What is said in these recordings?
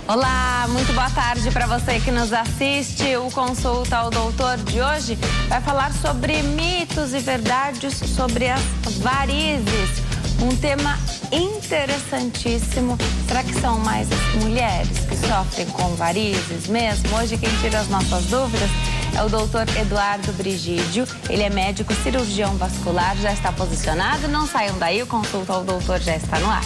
Olá, muito boa tarde para você que nos assiste. O Consulta ao Doutor de hoje vai falar sobre mitos e verdades sobre as varizes. Um tema interessantíssimo. Será que são mais as mulheres que sofrem com varizes mesmo? Hoje quem tira as nossas dúvidas é o doutor Eduardo Brigídio. Ele é médico cirurgião vascular, já está posicionado. Não saiam daí, o Consulta ao Doutor já está no ar.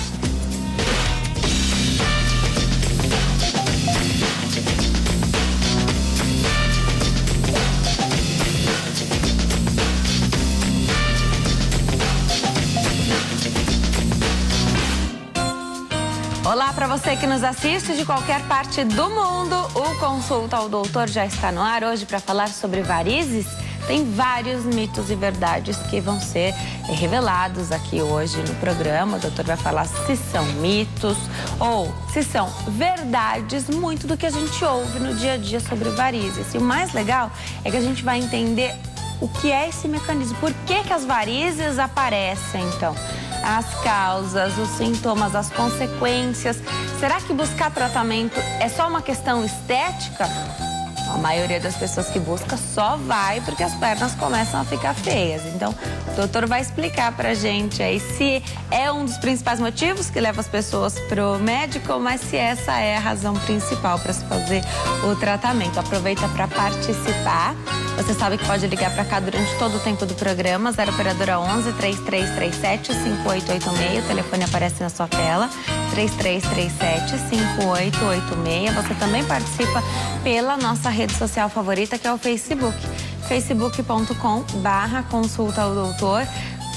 Olá para você que nos assiste de qualquer parte do mundo. O Consulta ao Doutor já está no ar hoje para falar sobre varizes. Tem vários mitos e verdades que vão ser revelados aqui hoje no programa. O doutor vai falar se são mitos ou se são verdades, muito do que a gente ouve no dia a dia sobre varizes. E o mais legal é que a gente vai entender o que é esse mecanismo, por que as varizes aparecem, então. As causas, os sintomas, as consequências. Será que buscar tratamento é só uma questão estética? A maioria das pessoas que busca só vai porque as pernas começam a ficar feias. Então, o doutor vai explicar pra gente aí se é um dos principais motivos que leva as pessoas pro médico, mas se essa é a razão principal para se fazer o tratamento. Aproveita para participar. Você sabe que pode ligar para cá durante todo o tempo do programa, 0 operadora 11 3337 5886, o telefone aparece na sua tela, 3337 5886. Você também participa pela nossa rede social favorita, que é o Facebook, facebook.com/consulta ao doutor.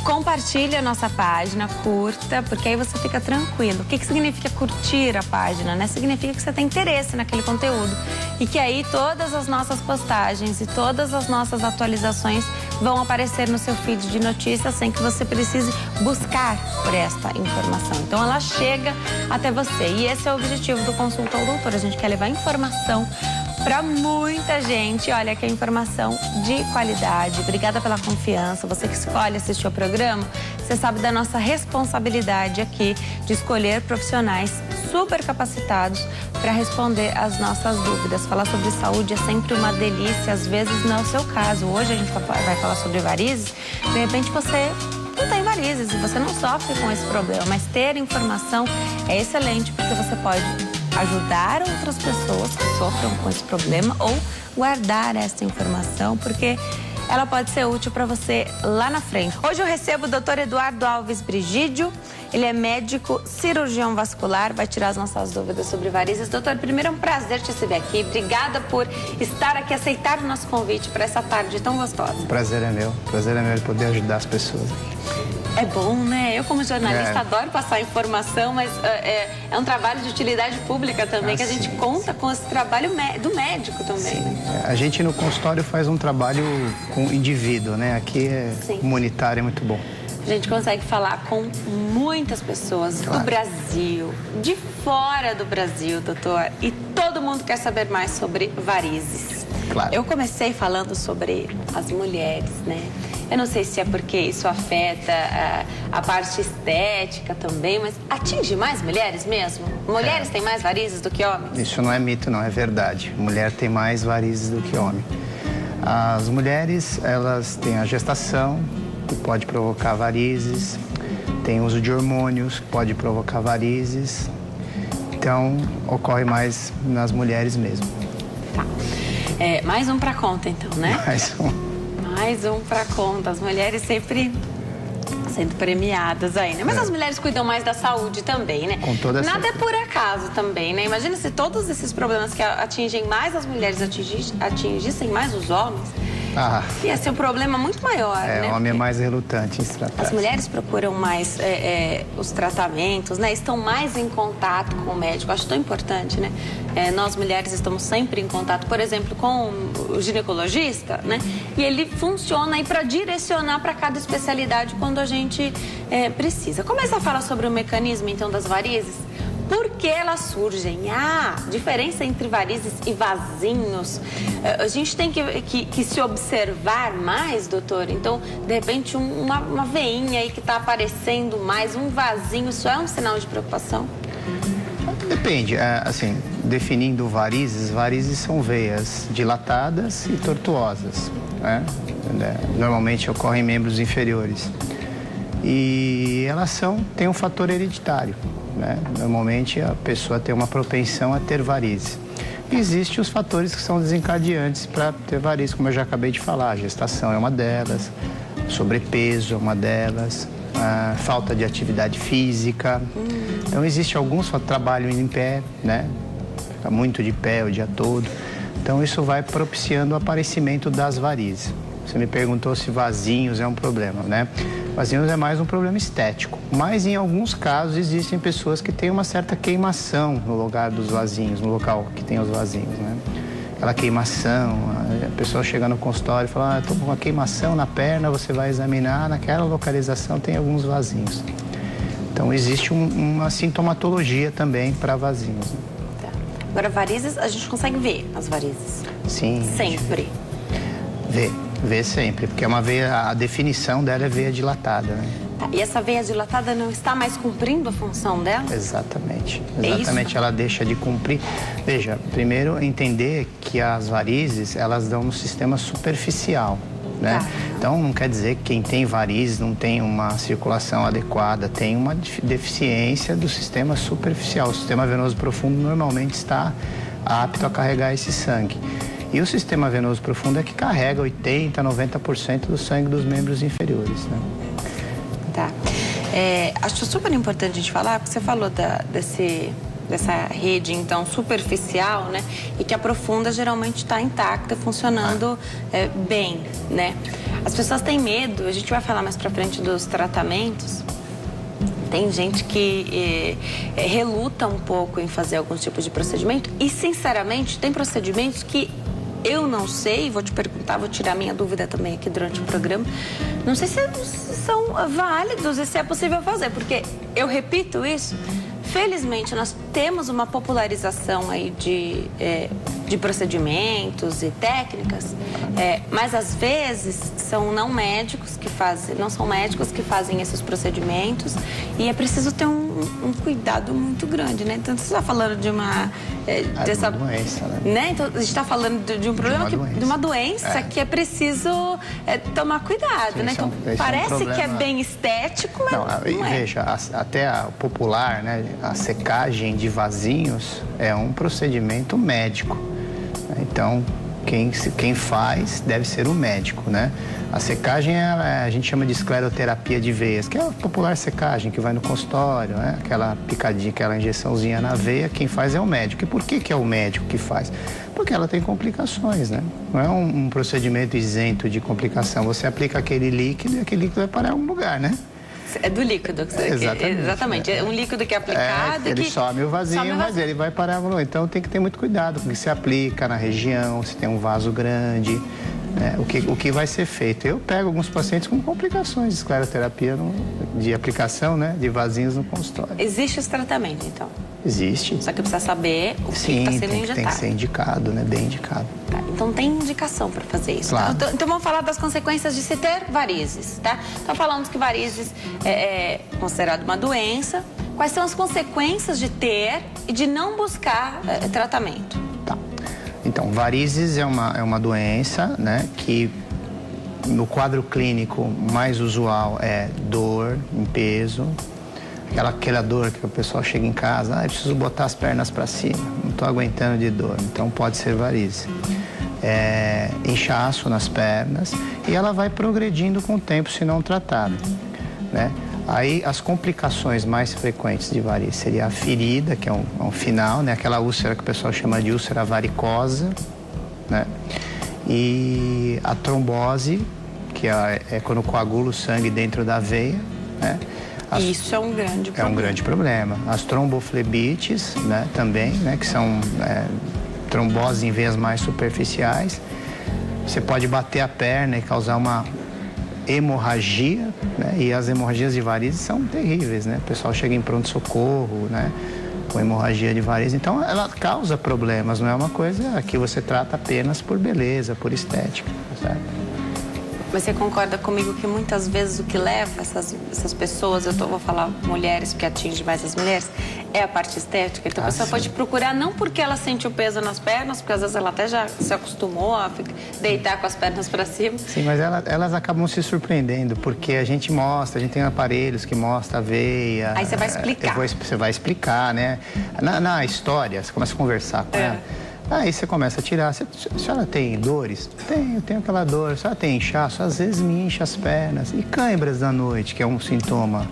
Compartilhe a nossa página, curta, porque aí você fica tranquilo. O que significa curtir a página, né? Significa que você tem interesse naquele conteúdo. E que aí todas as nossas postagens e todas as nossas atualizações vão aparecer no seu feed de notícias sem que você precise buscar por esta informação. Então ela chega até você. E esse é o objetivo do Consulta ao Doutor. A gente quer levar informação para muita gente. Olha, que é informação de qualidade. Obrigada pela confiança. Você que escolhe assistir ao programa, você sabe da nossa responsabilidade aqui de escolher profissionais super capacitados para responder às nossas dúvidas. Falar sobre saúde é sempre uma delícia, às vezes não é o seu caso. Hoje a gente vai falar sobre varizes. De repente você não tem varizes e você não sofre com esse problema, mas ter informação é excelente porque você pode ajudar outras pessoas que sofram com esse problema ou guardar essa informação, porque ela pode ser útil para você lá na frente. Hoje eu recebo o doutor Eduardo Alves Brigídio. Ele é médico cirurgião vascular, vai tirar as nossas dúvidas sobre varizes. Doutor, primeiro é um prazer te receber aqui. Obrigada por estar aqui, aceitar o nosso convite para essa tarde tão gostosa. O prazer é meu de poder ajudar as pessoas. É bom, né? Eu, como jornalista, adoro passar informação, mas é um trabalho de utilidade pública também, que a gente conta com esse trabalho do médico também. Né? A gente no consultório faz um trabalho com o indivíduo, né? Aqui é comunitário, é muito bom. A gente consegue falar com muitas pessoas do Brasil, de fora do Brasil, doutor. E todo mundo quer saber mais sobre varizes. Claro. Eu comecei falando sobre as mulheres, né? Eu não sei se é porque isso afeta a parte estética também, mas atinge mais mulheres mesmo? Mulheres têm mais varizes do que homens? Isso não é mito, não, é verdade. Mulher tem mais varizes do que homem. As mulheres, elas têm a gestação, que pode provocar varizes, tem uso de hormônios, que pode provocar varizes. Então, ocorre mais nas mulheres mesmo. Tá. Mais um pra conta, então, né? Mais um pra conta. As mulheres sempre sendo premiadas aí, né? Mas as mulheres cuidam mais da saúde também, né? Com toda Nada é por acaso também, né? Imagina se todos esses problemas que atingem mais as mulheres atingissem mais os homens. Ia ser um problema muito maior, né? O homem é mais relutante em se tratar. As mulheres procuram mais os tratamentos, né? Estão mais em contato com o médico. Acho tão importante, né? Nós, mulheres, estamos sempre em contato, por exemplo, com o ginecologista, né? E ele funciona aí para direcionar para cada especialidade quando a gente precisa. Começa a falar sobre o mecanismo, então, das varizes. Por que elas surgem? Diferença entre varizes e vasinhos. A gente tem que se observar mais, doutor. Então, de repente, uma veinha aí que está aparecendo mais, um vasinho, isso é um sinal de preocupação? Depende, assim, definindo varizes são veias dilatadas e tortuosas, né? Normalmente ocorrem em membros inferiores. E elas têm um fator hereditário, né? Normalmente a pessoa tem uma propensão a ter varizes. Existem os fatores que são desencadeantes para ter varizes, como eu já acabei de falar. A gestação é uma delas, sobrepeso é uma delas, a falta de atividade física. Então, existe alguns trabalho em pé, né? Fica muito de pé o dia todo. Então, isso vai propiciando o aparecimento das varizes. Você me perguntou se vasinhos é um problema, né? Vasinhos é mais um problema estético. Mas, em alguns casos, existem pessoas que têm uma certa queimação no lugar dos vasinhos, no local que tem os vasinhos, né? Aquela queimação, a pessoa chega no consultório e fala, estou com uma queimação na perna, você vai examinar, naquela localização tem alguns vasinhos. Então, existe uma sintomatologia também para vasinhos. Né? Tá. Agora, varizes, a gente consegue ver as varizes? Sim. Sempre? Vê sempre, porque é uma veia, a definição dela é veia dilatada, né? Tá. E essa veia dilatada não está mais cumprindo a função dela? Exatamente. Isso? Ela deixa de cumprir. Veja, primeiro entender que as varizes, elas dão no sistema superficial, né? Tá. Então, não quer dizer que quem tem varizes não tem uma circulação adequada, tem uma deficiência do sistema superficial. O sistema venoso profundo normalmente está apto a carregar esse sangue. E o sistema venoso profundo é que carrega 80%, 90% do sangue dos membros inferiores, né? Tá. Acho super importante a gente falar, porque você falou dessa rede, então, superficial, né? E que a profunda geralmente está intacta, funcionando bem, né? As pessoas têm medo, a gente vai falar mais pra frente dos tratamentos. Tem gente que reluta um pouco em fazer alguns tipos de procedimento e, sinceramente, tem procedimentos que eu não sei, vou te perguntar, vou tirar minha dúvida também aqui durante o programa. Não sei se são válidos e se é possível fazer, porque eu repito isso. Felizmente, nós temos uma popularização aí de procedimentos e técnicas, mas às vezes não são médicos que fazem esses procedimentos e é preciso ter um cuidado muito grande, né? Então, você está falando de uma doença, né? Então, a gente está falando de um problema, de uma doença que é preciso tomar cuidado, Sim, né? Então, parece que é bem estético, mas não é. Veja, até o popular, né? A secagem de vasinhos é um procedimento médico. Então, quem faz deve ser o médico, né? A secagem a gente chama de escleroterapia de veias, que é a popular secagem que vai no consultório, né? Aquela picadinha, aquela injeçãozinha na veia, quem faz é o médico. E por que é o médico que faz? Porque ela tem complicações, né? Não é um procedimento isento de complicação. Você aplica aquele líquido e aquele líquido vai parar em algum lugar, né? É do líquido que você exatamente. É um líquido que é aplicado. Ele some o vasinho, mas ele vai parar. Então tem que ter muito cuidado com o que se aplica na região, se tem um vaso grande, né? O que vai ser feito. Eu pego alguns pacientes com complicações de escleroterapia de aplicação, né, de vasinhos no consultório. Existe esse tratamento, então? Existe. Só que precisa saber o que está sendo injetado. Tem que ser indicado, né? Bem indicado. Tá, então tem indicação para fazer isso. Claro. Tá? Então vamos falar das consequências de se ter varizes, tá? Então falamos que varizes é considerado uma doença. Quais são as consequências de ter e de não buscar tratamento? Tá. Então, varizes é uma doença, né, que no quadro clínico mais usual é dor em peso, aquela dor que o pessoal chega em casa, eu preciso botar as pernas para cima, não estou aguentando de dor, então pode ser varizes. Inchaço nas pernas e ela vai progredindo com o tempo se não tratada, né? Aí as complicações mais frequentes de varizes seria a ferida, que é um final, né? Aquela úlcera que o pessoal chama de úlcera varicosa, né? E a trombose, que é quando coagula o sangue dentro da veia, né? Isso é um grande problema. É um grande problema. As tromboflebites, né, também, né, que são tromboses em veias mais superficiais. Você pode bater a perna e causar uma hemorragia, né, e as hemorragias de varizes são terríveis, né? O pessoal chega em pronto-socorro, né, com hemorragia de varizes. Então, ela causa problemas, não é uma coisa que você trata apenas por beleza, por estética, certo? Mas você concorda comigo que muitas vezes o que leva essas pessoas, vou falar mulheres, porque atinge mais as mulheres, é a parte estética. Então a pessoa sim. pode procurar não porque ela sente o peso nas pernas, porque às vezes ela até já se acostumou a deitar com as pernas para cima. Sim, mas elas acabam se surpreendendo, porque a gente tem aparelhos que mostram a veia. Aí você vai explicar. Você vai explicar, né? Na história, você começa a conversar com ela. Aí você começa a tirar. Se a senhora tem dores? Eu tenho aquela dor. A senhora tem inchaço? Às vezes me incha as pernas. E cãibras da noite, que é um sintoma.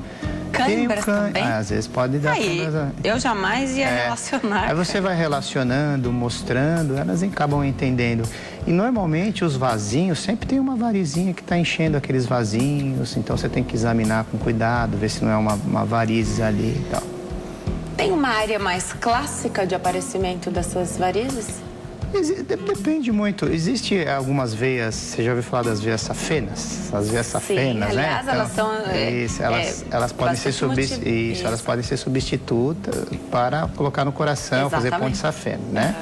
Cãibras também? Às vezes pode dar cãibras. Eu jamais ia relacionar. Aí você vai relacionando, mostrando, elas acabam entendendo. E normalmente os vasinhos, sempre tem uma varizinha que está enchendo aqueles vasinhos. Então você tem que examinar com cuidado, ver se não é uma varizes ali e tal. Tem uma área mais clássica de aparecimento dessas varizes? Depende muito. Existem algumas veias, você já ouviu falar das veias safenas? As veias safenas, sim, aliás, né? elas são... elas podem ser elas podem ser substitutas para colocar no coração, fazer ponte safena, né?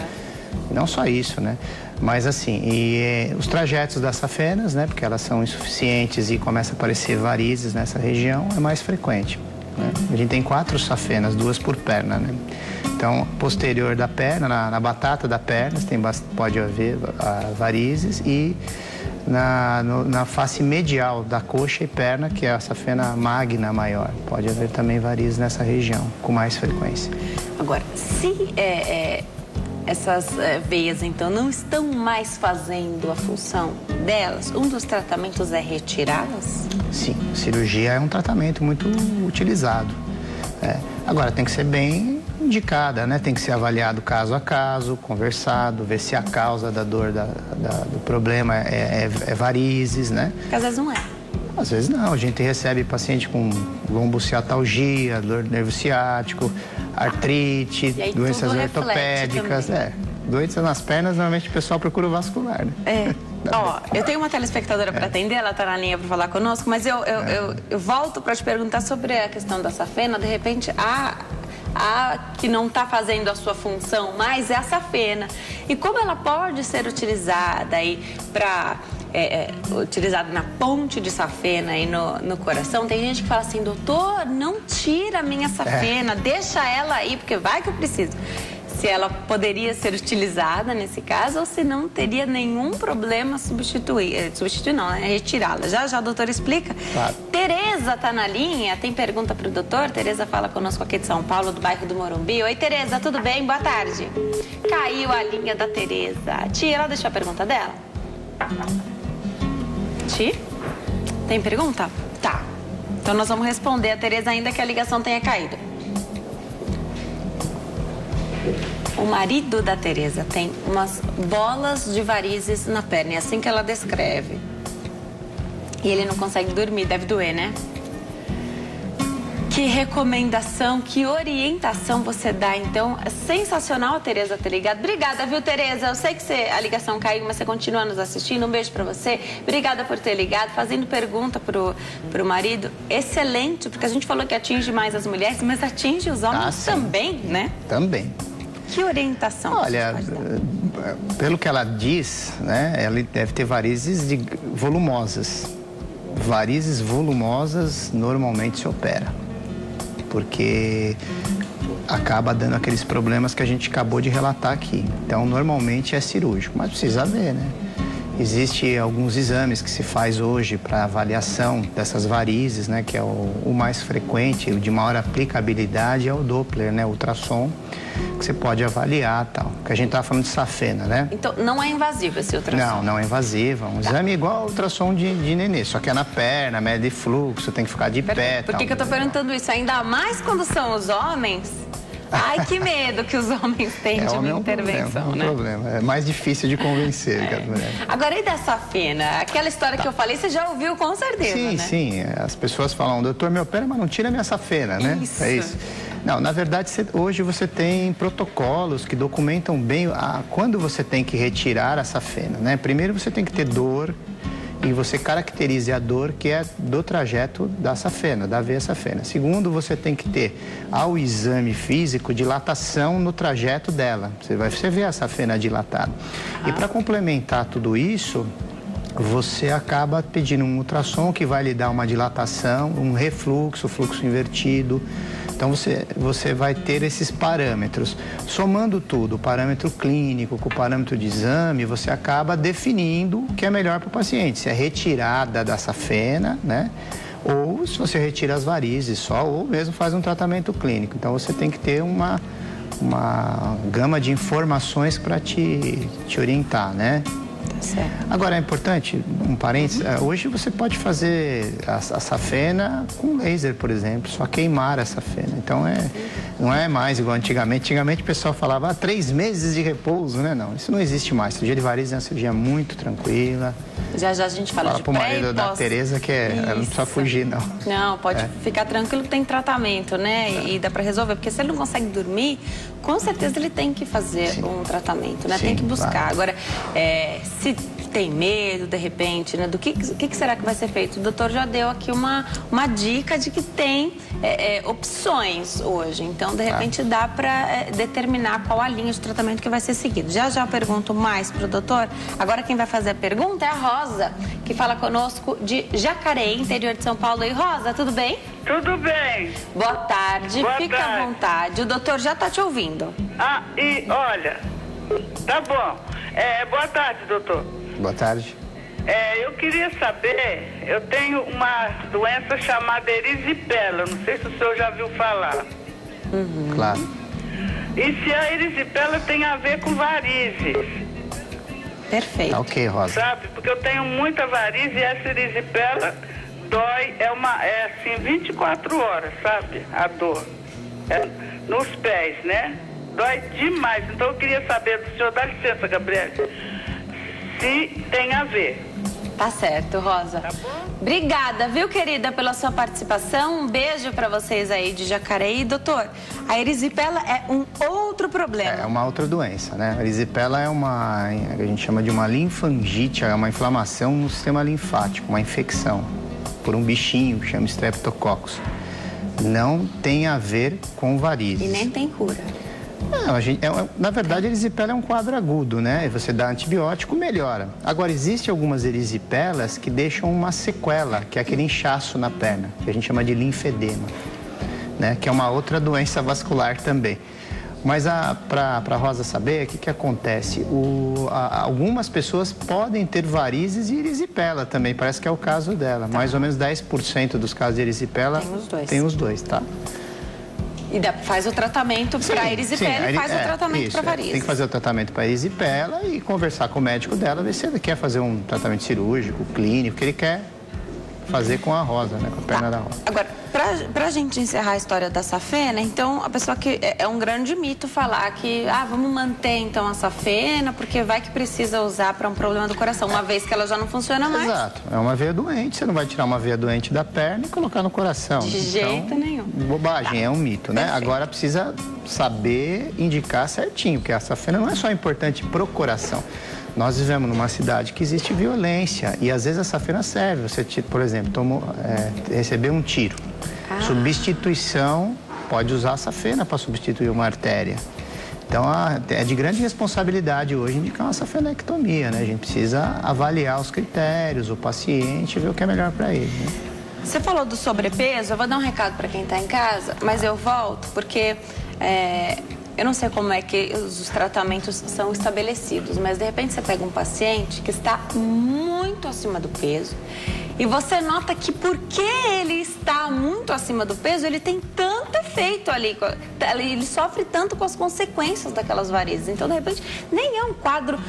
Não só isso, né? Mas assim, os trajetos das safenas, né? Porque elas são insuficientes e começa a aparecer varizes nessa região, é mais frequente. Né? A gente tem 4 safenas, 2 por perna, né? Então, posterior da perna, na batata da perna, pode haver varizes e na face medial da coxa e perna, que é a safena magna maior, pode haver também varizes nessa região, com mais frequência. Agora, se essas veias, então, não estão mais fazendo a função delas, um dos tratamentos é retirá-las? Sim, cirurgia é um tratamento muito utilizado. Agora, tem que ser bem indicada, né? Tem que ser avaliado caso a caso, conversado, ver se a causa da dor do problema é varizes, né? Porque às vezes não é. Às vezes não. A gente recebe paciente com lombociatalgia, dor do nervo ciático, artrite, doenças ortopédicas. Doenças nas pernas, normalmente o pessoal procura o vascular, né? Ó, eu tenho uma telespectadora para atender, ela está na linha para falar conosco, mas eu volto para te perguntar sobre a questão da safena. De repente, a que não está fazendo a sua função mais é a safena. E como ela pode ser utilizada aí para... utilizada na ponte de safena e no coração, tem gente que fala assim: doutor, não tira a minha safena, deixa ela aí, porque vai que eu preciso. Se ela poderia ser utilizada nesse caso ou se não teria nenhum problema substituir não, né? Retirá-la. Já a doutora explica. Claro. Tereza tá na linha, tem pergunta para o doutor. Tereza fala conosco aqui de São Paulo, do bairro do Morumbi. Oi, Tereza, tudo bem? Boa tarde. Caiu a linha da Tereza. Tia, ela deixou a pergunta dela? Tia? Tem pergunta? Tá. Então nós vamos responder a Tereza ainda que a ligação tenha caído. O marido da Tereza tem umas bolas de varizes na perna, é assim que ela descreve. E ele não consegue dormir, deve doer, né? Que recomendação, que orientação você dá, então? É sensacional a Tereza ter ligado. Obrigada, viu, Tereza? Eu sei que a ligação caiu, mas você continua nos assistindo. Um beijo pra você. Obrigada por ter ligado, fazendo pergunta pro marido. Excelente, porque a gente falou que atinge mais as mulheres, mas atinge os homens também, né? Também. Que orientação? Olha, pelo que ela diz, né, ela deve ter varizes volumosas. Varizes volumosas normalmente se opera, porque acaba dando aqueles problemas que a gente acabou de relatar aqui. Então, normalmente é cirúrgico, mas precisa ver, né? Existem alguns exames que se faz hoje para avaliação dessas varizes, né? Que é o mais frequente, o de maior aplicabilidade é o Doppler, né? O ultrassom, que você pode avaliar e tal. Que a gente estava falando de safena, né? Então, não é invasivo esse ultrassom? Não é invasivo. Um exame igual ao ultrassom de nenê, só que é na perna, mede fluxo, tem que ficar de pé. Por que eu tô perguntando isso? Ainda mais quando são os homens... Ai, que medo que os homens têm de uma intervenção, né? É um problema. É mais difícil de convencer que as mulheres. Agora, e da safena? Aquela história que eu falei, você já ouviu com certeza, sim, né? Sim. As pessoas falam, doutor, me opera, mas não tira minha safena, né? Isso. É isso. Não, na verdade, hoje você tem protocolos que documentam bem quando você tem que retirar a safena, né? Primeiro, você tem que ter dor e você caracterize a dor que é do trajeto da safena, da veia safena. Segundo, você tem que ter, ao exame físico, dilatação no trajeto dela. Você vê a safena dilatada. E para complementar tudo isso, você acaba pedindo um ultrassom que vai lhe dar uma dilatação, um refluxo, fluxo invertido, Então você vai ter esses parâmetros. Somando tudo, o parâmetro clínico com o parâmetro de exame, você acaba definindo o que é melhor para o paciente. Se é retirada da safena, né? Ou se você retira as varizes só, ou mesmo faz um tratamento clínico. Então você tem que ter uma gama de informações para te orientar, né? Certo. Agora é importante, um parênteses, hoje você pode fazer a safena com laser, por exemplo, só queimar a safena. Então não é mais igual antigamente. Antigamente o pessoal falava 3 meses de repouso, né? Não, isso não existe mais. A cirurgia de varizes é uma cirurgia muito tranquila. Já a gente fala de pro marido da Tereza que ela não precisa fugir, não. Não, pode ficar tranquilo que tem tratamento, né? E dá para resolver, porque se ele não consegue dormir, com certeza ele tem que fazer um tratamento, né? Sim, tem que buscar. claro. Agora, se tem medo, de repente, né? Do que será que vai ser feito? O doutor já deu aqui uma dica de que tem opções hoje. Então, de repente, dá para determinar qual a linha de tratamento que vai ser seguido. Já eu pergunto mais para o doutor. Agora, quem vai fazer a pergunta é a Rosa, que fala conosco de Jacareí, interior de São Paulo. E Rosa, tudo bem? Tudo bem. Boa tarde, fica à vontade. O doutor já está te ouvindo. E olha, tá bom. Boa tarde, doutor. Boa tarde. Eu queria saber, eu tenho uma doença chamada erisipela, não sei se o senhor já viu falar. Claro. E se a erisipela tem a ver com varizes, Perfeito. Tá ok, Rosa. sabe? Porque eu tenho muita varize e essa erisipela dói, é assim, 24 horas, sabe? A dor. Nos pés, né? Dói demais. Então eu queria saber do senhor, dá licença, Gabriel, se tem a ver. Tá certo, Rosa. Tá bom? Obrigada, viu, querida, pela sua participação. Um beijo para vocês aí de Jacareí. Doutor, a erisipela é um outro problema. É uma outra doença, né? A erisipela a gente chama de uma linfangite, é uma inflamação no sistema linfático, uma infecção por um bichinho que chama Streptococcus. Não tem a ver com varizes. E nem tem cura. Não, na verdade, a erisipela é um quadro agudo, né? E você dá antibiótico, melhora. Agora, existem algumas erisipelas que deixam uma sequela, que é aquele inchaço na perna, que a gente chama de linfedema, né? Que é uma outra doença vascular também. Mas para a Rosa saber, o que acontece? Algumas pessoas podem ter varizes e erisipela também, parece que é o caso dela. Tá. Mais ou menos 10% dos casos de erisipela tem os dois, tá? E faz o tratamento para erisipela e faz o tratamento para varizes. Tem que fazer o tratamento para erisipela e conversar com o médico dela, ver se ele quer fazer um tratamento cirúrgico, clínico, que ele quer fazer com a Rosa, né? Com a perna da Rosa. Agora, pra gente encerrar a história da safena, então, a pessoa que é um grande mito falar que, vamos manter então a safena, porque vai que precisa usar para um problema do coração, uma vez que ela já não funciona mais. Exato. É uma veia doente, você não vai tirar uma veia doente da perna e colocar no coração. De jeito nenhum. Bobagem, é um mito, né? Perfeito. Agora precisa saber indicar certinho, porque a safena não é só importante pro coração. Nós vivemos numa cidade que existe violência e às vezes a safena serve. Você, por exemplo, recebeu um tiro. Substituição, pode usar a safena para substituir uma artéria. Então, é de grande responsabilidade hoje indicar uma safenectomia, né? A gente precisa avaliar os critérios, o paciente, ver o que é melhor para ele, né? Você falou do sobrepeso, eu vou dar um recado para quem está em casa, mas eu volto porque eu não sei como é que os tratamentos são estabelecidos, mas de repente você pega um paciente que está muito acima do peso e você nota que porque ele está muito acima do peso, ele tem tanto efeito ali, ele sofre tanto com as consequências daquelas varizes. Então, de repente, nem é um quadro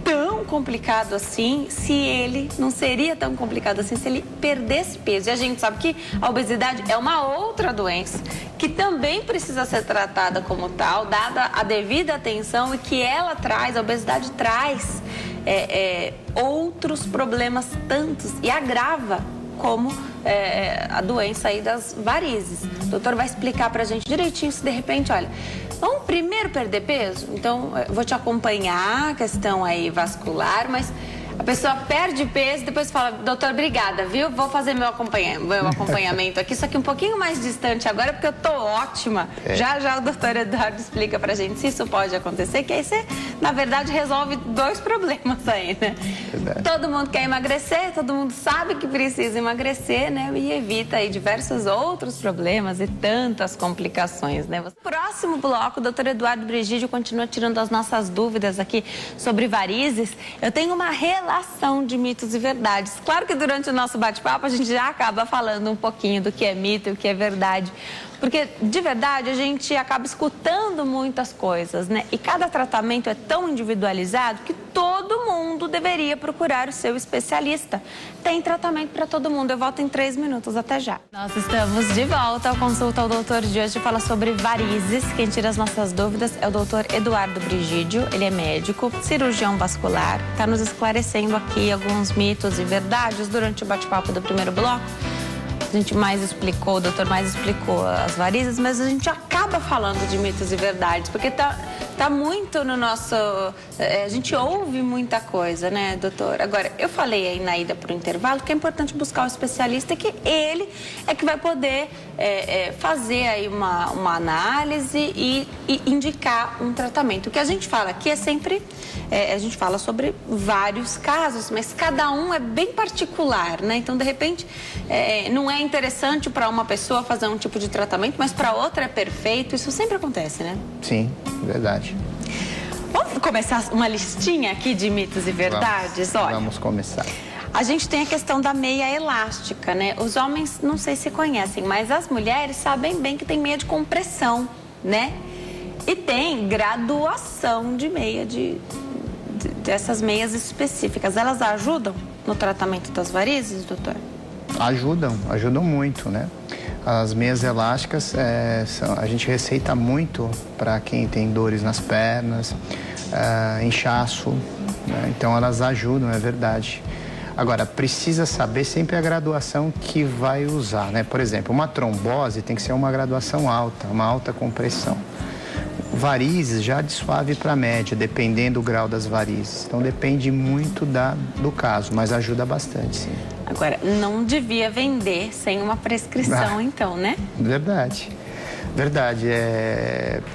tão complicado assim, se ele não seria tão complicado assim se ele perdesse peso. E a gente sabe que a obesidade é uma outra doença que também precisa ser tratada como tal, dada a devida atenção, e que ela traz, a obesidade traz outros problemas tantos e agrava como a doença aí das varizes. O doutor vai explicar pra gente direitinho se de repente, olha, vamos primeiro perder peso? Então, eu vou te acompanhar a questão aí vascular, mas A pessoa perde peso e depois fala, doutor, obrigada, viu? Vou fazer meu acompanhamento aqui, só que um pouquinho mais distante agora, porque eu tô ótima. Já o doutor Eduardo explica pra gente se isso pode acontecer, que aí você, na verdade, resolve 2 problemas aí, né? Todo mundo quer emagrecer, todo mundo sabe que precisa emagrecer, né? E evita aí diversos outros problemas e tantas complicações, né? No próximo bloco, o doutor Eduardo Brigídio continua tirando as nossas dúvidas aqui sobre varizes. Eu tenho uma relação de mitos e verdades. Claro que durante o nosso bate-papo a gente já acaba falando um pouquinho do que é mito e o que é verdade. Porque, de verdade, a gente acaba escutando muitas coisas, né? E cada tratamento é tão individualizado que todo mundo deveria procurar o seu especialista. Tem tratamento para todo mundo. Eu volto em 3 minutos. Até já. Nós estamos de volta ao Consulta ao Doutor de hoje. Fala sobre varizes. Quem tira as nossas dúvidas é o doutor Eduardo Brigídio. Ele é médico, cirurgião vascular. Está nos esclarecendo aqui alguns mitos e verdades durante o bate-papo do primeiro bloco. A gente mais explicou, o doutor mais explicou as varizes, mas a gente acaba falando de mitos e verdades, porque tá muito no nosso... a gente ouve muita coisa, né, doutor? Agora, eu falei aí na ida para o intervalo que é importante buscar um especialista, que ele é que vai poder fazer aí uma análise e indicar um tratamento. O que a gente fala aqui é sempre... a gente fala sobre vários casos, mas cada um é bem particular, né? Então, de repente, não é interessante para uma pessoa fazer um tipo de tratamento, mas para outra é perfeito. Isso sempre acontece, né? Sim, verdade. Vamos começar uma listinha aqui de mitos e verdades? Olha, vamos começar. A gente tem a questão da meia elástica, né? Os homens, não sei se conhecem, mas as mulheres sabem bem que tem meia de compressão, né? E tem graduação de meia, dessas meias específicas. Elas ajudam no tratamento das varizes, doutor? Ajudam muito, né? As meias elásticas, a gente receita muito para quem tem dores nas pernas, inchaço, né? Então elas ajudam, é verdade. Agora, precisa saber sempre a graduação que vai usar, né? Por exemplo, uma trombose tem que ser uma graduação alta, uma alta compressão. Varizes já de suave para média, dependendo do grau das varizes. Então depende muito do caso, mas ajuda bastante, sim. Agora, não devia vender sem uma prescrição, então, né? Verdade.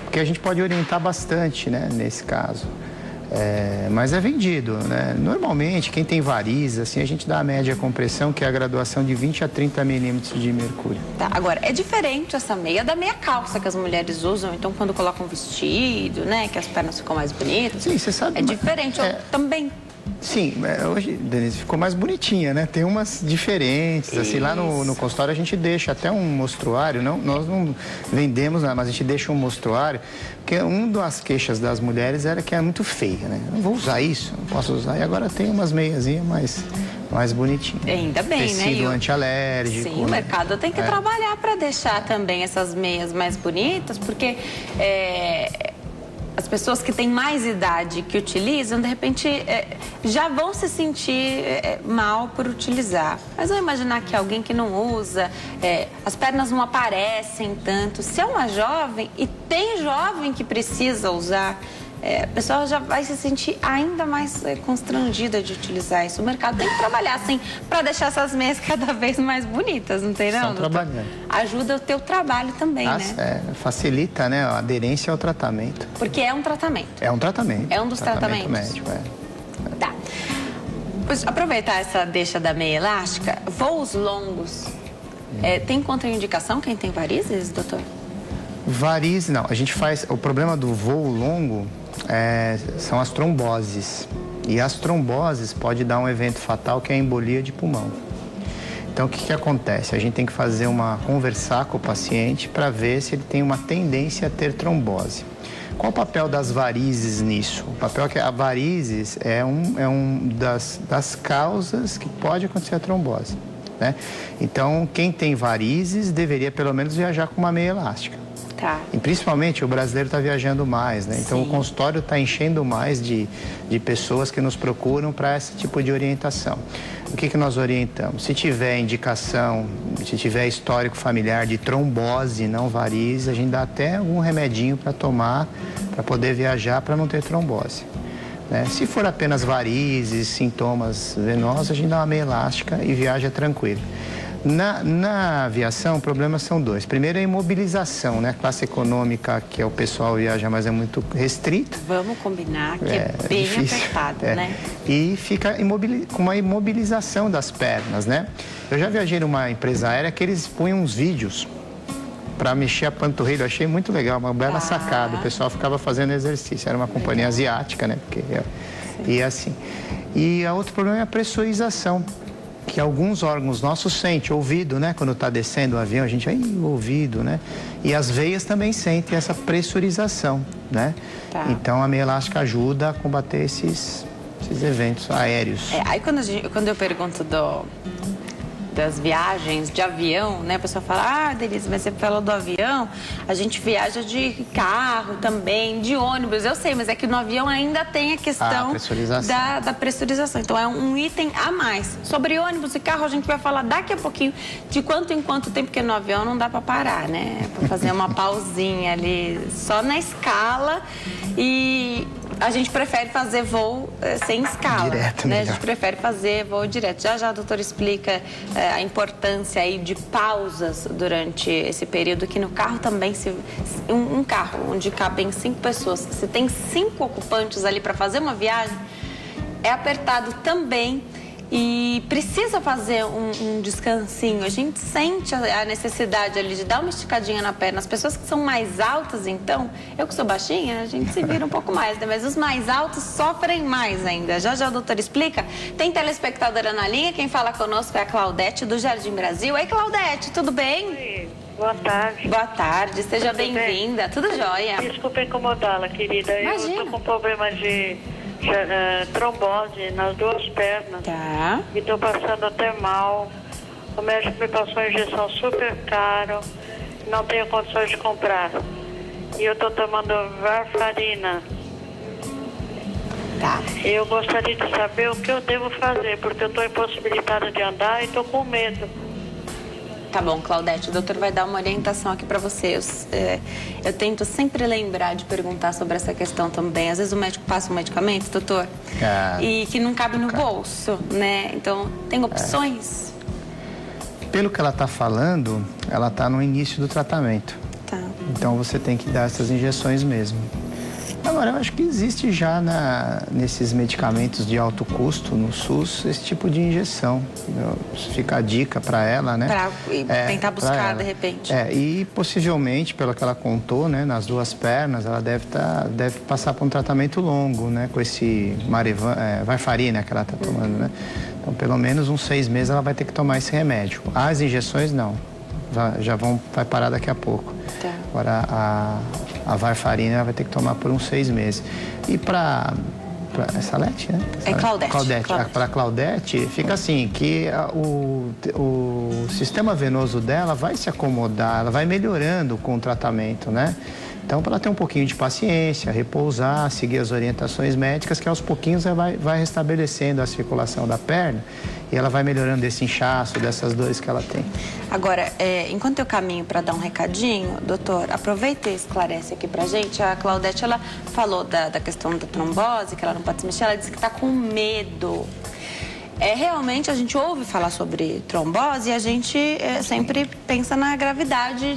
Porque a gente pode orientar bastante, né, nesse caso. Mas é vendido, né? Normalmente, quem tem varizes, assim, a gente dá a média compressão, que é a graduação de 20 a 30 milímetros de mercúrio. Tá, agora, é diferente essa meia da meia calça que as mulheres usam, então, quando colocam vestido, né, que as pernas ficam mais bonitas. Sim, você sabe. É diferente, também. Sim, hoje, Denise, ficou mais bonitinha, né? Tem umas diferentes, Isso. Assim, lá no consultório a gente deixa até um mostruário, nós não vendemos nada, mas a gente deixa um mostruário, porque uma das queixas das mulheres era que é muito feia, né? Não vou usar isso, não posso usar, e agora tem umas meiazinhas mais bonitinhas. Ainda bem, tecido, né? Tecido antialérgico. Sim, o mercado tem que trabalhar para deixar também essas meias mais bonitas, porque... as pessoas que têm mais idade que utilizam, de repente, já vão se sentir mal por utilizar. Mas vamos imaginar que alguém que não usa, as pernas não aparecem tanto. Se é uma jovem, e tem jovem que precisa usar, a pessoa já vai se sentir ainda mais constrangida de utilizar isso. O mercado tem que trabalhar, assim, para deixar essas meias cada vez mais bonitas, não tem, não? Estão trabalhando. Ajuda o teu trabalho também, né? Facilita, né, a aderência ao tratamento. Porque é um tratamento. É um tratamento. É um dos tratamentos. Médico, Tá. Pois, aproveitar essa deixa da meia elástica, voos longos, tem contraindicação quem tem varizes, doutor? Varizes, não. A gente faz... O problema do voo longo são as tromboses. E as tromboses pode dar um evento fatal, que é a embolia de pulmão. Então, o que acontece? A gente tem que conversar com o paciente para ver se ele tem uma tendência a ter trombose. Qual o papel das varizes nisso? O papel é que a varizes é um das causas que pode acontecer a trombose, né? Então, quem tem varizes deveria pelo menos viajar com uma meia elástica. Tá. E principalmente o brasileiro está viajando mais, né? Então, o consultório está enchendo mais de pessoas que nos procuram para esse tipo de orientação. O que nós orientamos? Se tiver indicação, se tiver histórico familiar de trombose, não varizes, a gente dá até algum remedinho para tomar, para poder viajar, para não ter trombose. né? Se for apenas varizes, sintomas venosos, a gente dá uma meia elástica e viaja tranquilo. Na aviação, problemas são dois. Primeiro é a imobilização, né? Classe econômica, que é o pessoal viaja, mas é muito restrito. Vamos combinar que é bem difícil, apertado, né? E fica com uma imobilização das pernas, né? Eu já viajei numa empresa aérea que eles punham uns vídeos para mexer a panturrilha. Eu achei muito legal, uma bela sacada. O pessoal ficava fazendo exercício. Era uma companhia asiática, né? E assim. E outro problema é a pressurização, que alguns órgãos nossos sentem, ouvido, né? Quando está descendo o avião, a gente vai ouvido, né? E as veias também sentem essa pressurização, né? Tá. Então a meia elástica ajuda a combater esses eventos aéreos. Aí quando eu pergunto das viagens de avião, né? A pessoa fala, Denise, mas você falou do avião, a gente viaja de carro também, de ônibus, eu sei, mas é que no avião ainda tem a questão da pressurização. Então é um item a mais. Sobre ônibus e carro a gente vai falar daqui a pouquinho de quanto em quanto tempo, porque no avião não dá para parar, né? Para fazer uma pausinha ali só na escala e a gente prefere fazer voo sem escala, direto, né? A gente prefere fazer voo direto. Já a doutora explica a importância aí de pausas durante esse período, que no carro também, um carro onde cabem 5 pessoas, se tem 5 ocupantes ali para fazer uma viagem, é apertado também. E precisa fazer um descansinho. A gente sente a necessidade ali de dar uma esticadinha na perna. As pessoas que são mais altas, então, eu que sou baixinha, a gente se vira um pouco mais, né? Mas os mais altos sofrem mais ainda. Já a doutora explica. Tem telespectadora na linha, quem fala conosco é a Claudete do Jardim Brasil. Ei, Claudete, tudo bem? Oi, boa tarde. Boa tarde, seja bem-vinda. Tudo jóia? Desculpa incomodá-la, querida. Imagina. Eu tô com problema de trombose nas 2 pernas. Tá. E tô passando até mal. O médico me passou uma injeção super cara. Não tenho condições de comprar. E eu tô tomando varfarina. Tá. Eu gostaria de saber o que eu devo fazer, porque eu tô impossibilitada de andar e tô com medo. Tá bom, Claudete, o doutor vai dar uma orientação aqui para você. Eu tento sempre lembrar de perguntar sobre essa questão também. Às vezes o médico passa um medicamento, doutor, e que não cabe no bolso, né? Então, tem opções? Pelo que ela está falando, ela está no início do tratamento. Tá. Então você tem que dar essas injeções mesmo. Agora, eu acho que existe já nesses medicamentos de alto custo, no SUS, esse tipo de injeção. Fica a dica para ela, né? Para tentar buscar, de repente. E possivelmente, pelo que ela contou, né, nas 2 pernas, ela deve passar por um tratamento longo, né? Com esse varfarina que ela está tomando, né? Então, pelo menos uns 6 meses ela vai ter que tomar esse remédio. As injeções, não. Vai parar daqui a pouco. Tá. Agora, a varfarina ela vai ter que tomar por uns 6 meses. E para é Salete, né? É Claudete. Para Claudete, fica assim, que o sistema venoso dela vai se acomodar, ela vai melhorando com o tratamento, né? Então, para ela ter um pouquinho de paciência, repousar, seguir as orientações médicas, que aos pouquinhos ela vai restabelecendo a circulação da perna e ela vai melhorando desse inchaço, dessas dores que ela tem. Agora, enquanto eu caminho para dar um recadinho, doutor, aproveita e esclarece aqui pra gente. A Claudete, ela falou da questão da trombose, que ela não pode se mexer, ela disse que está com medo. Realmente, a gente ouve falar sobre trombose e a gente sempre pensa na gravidade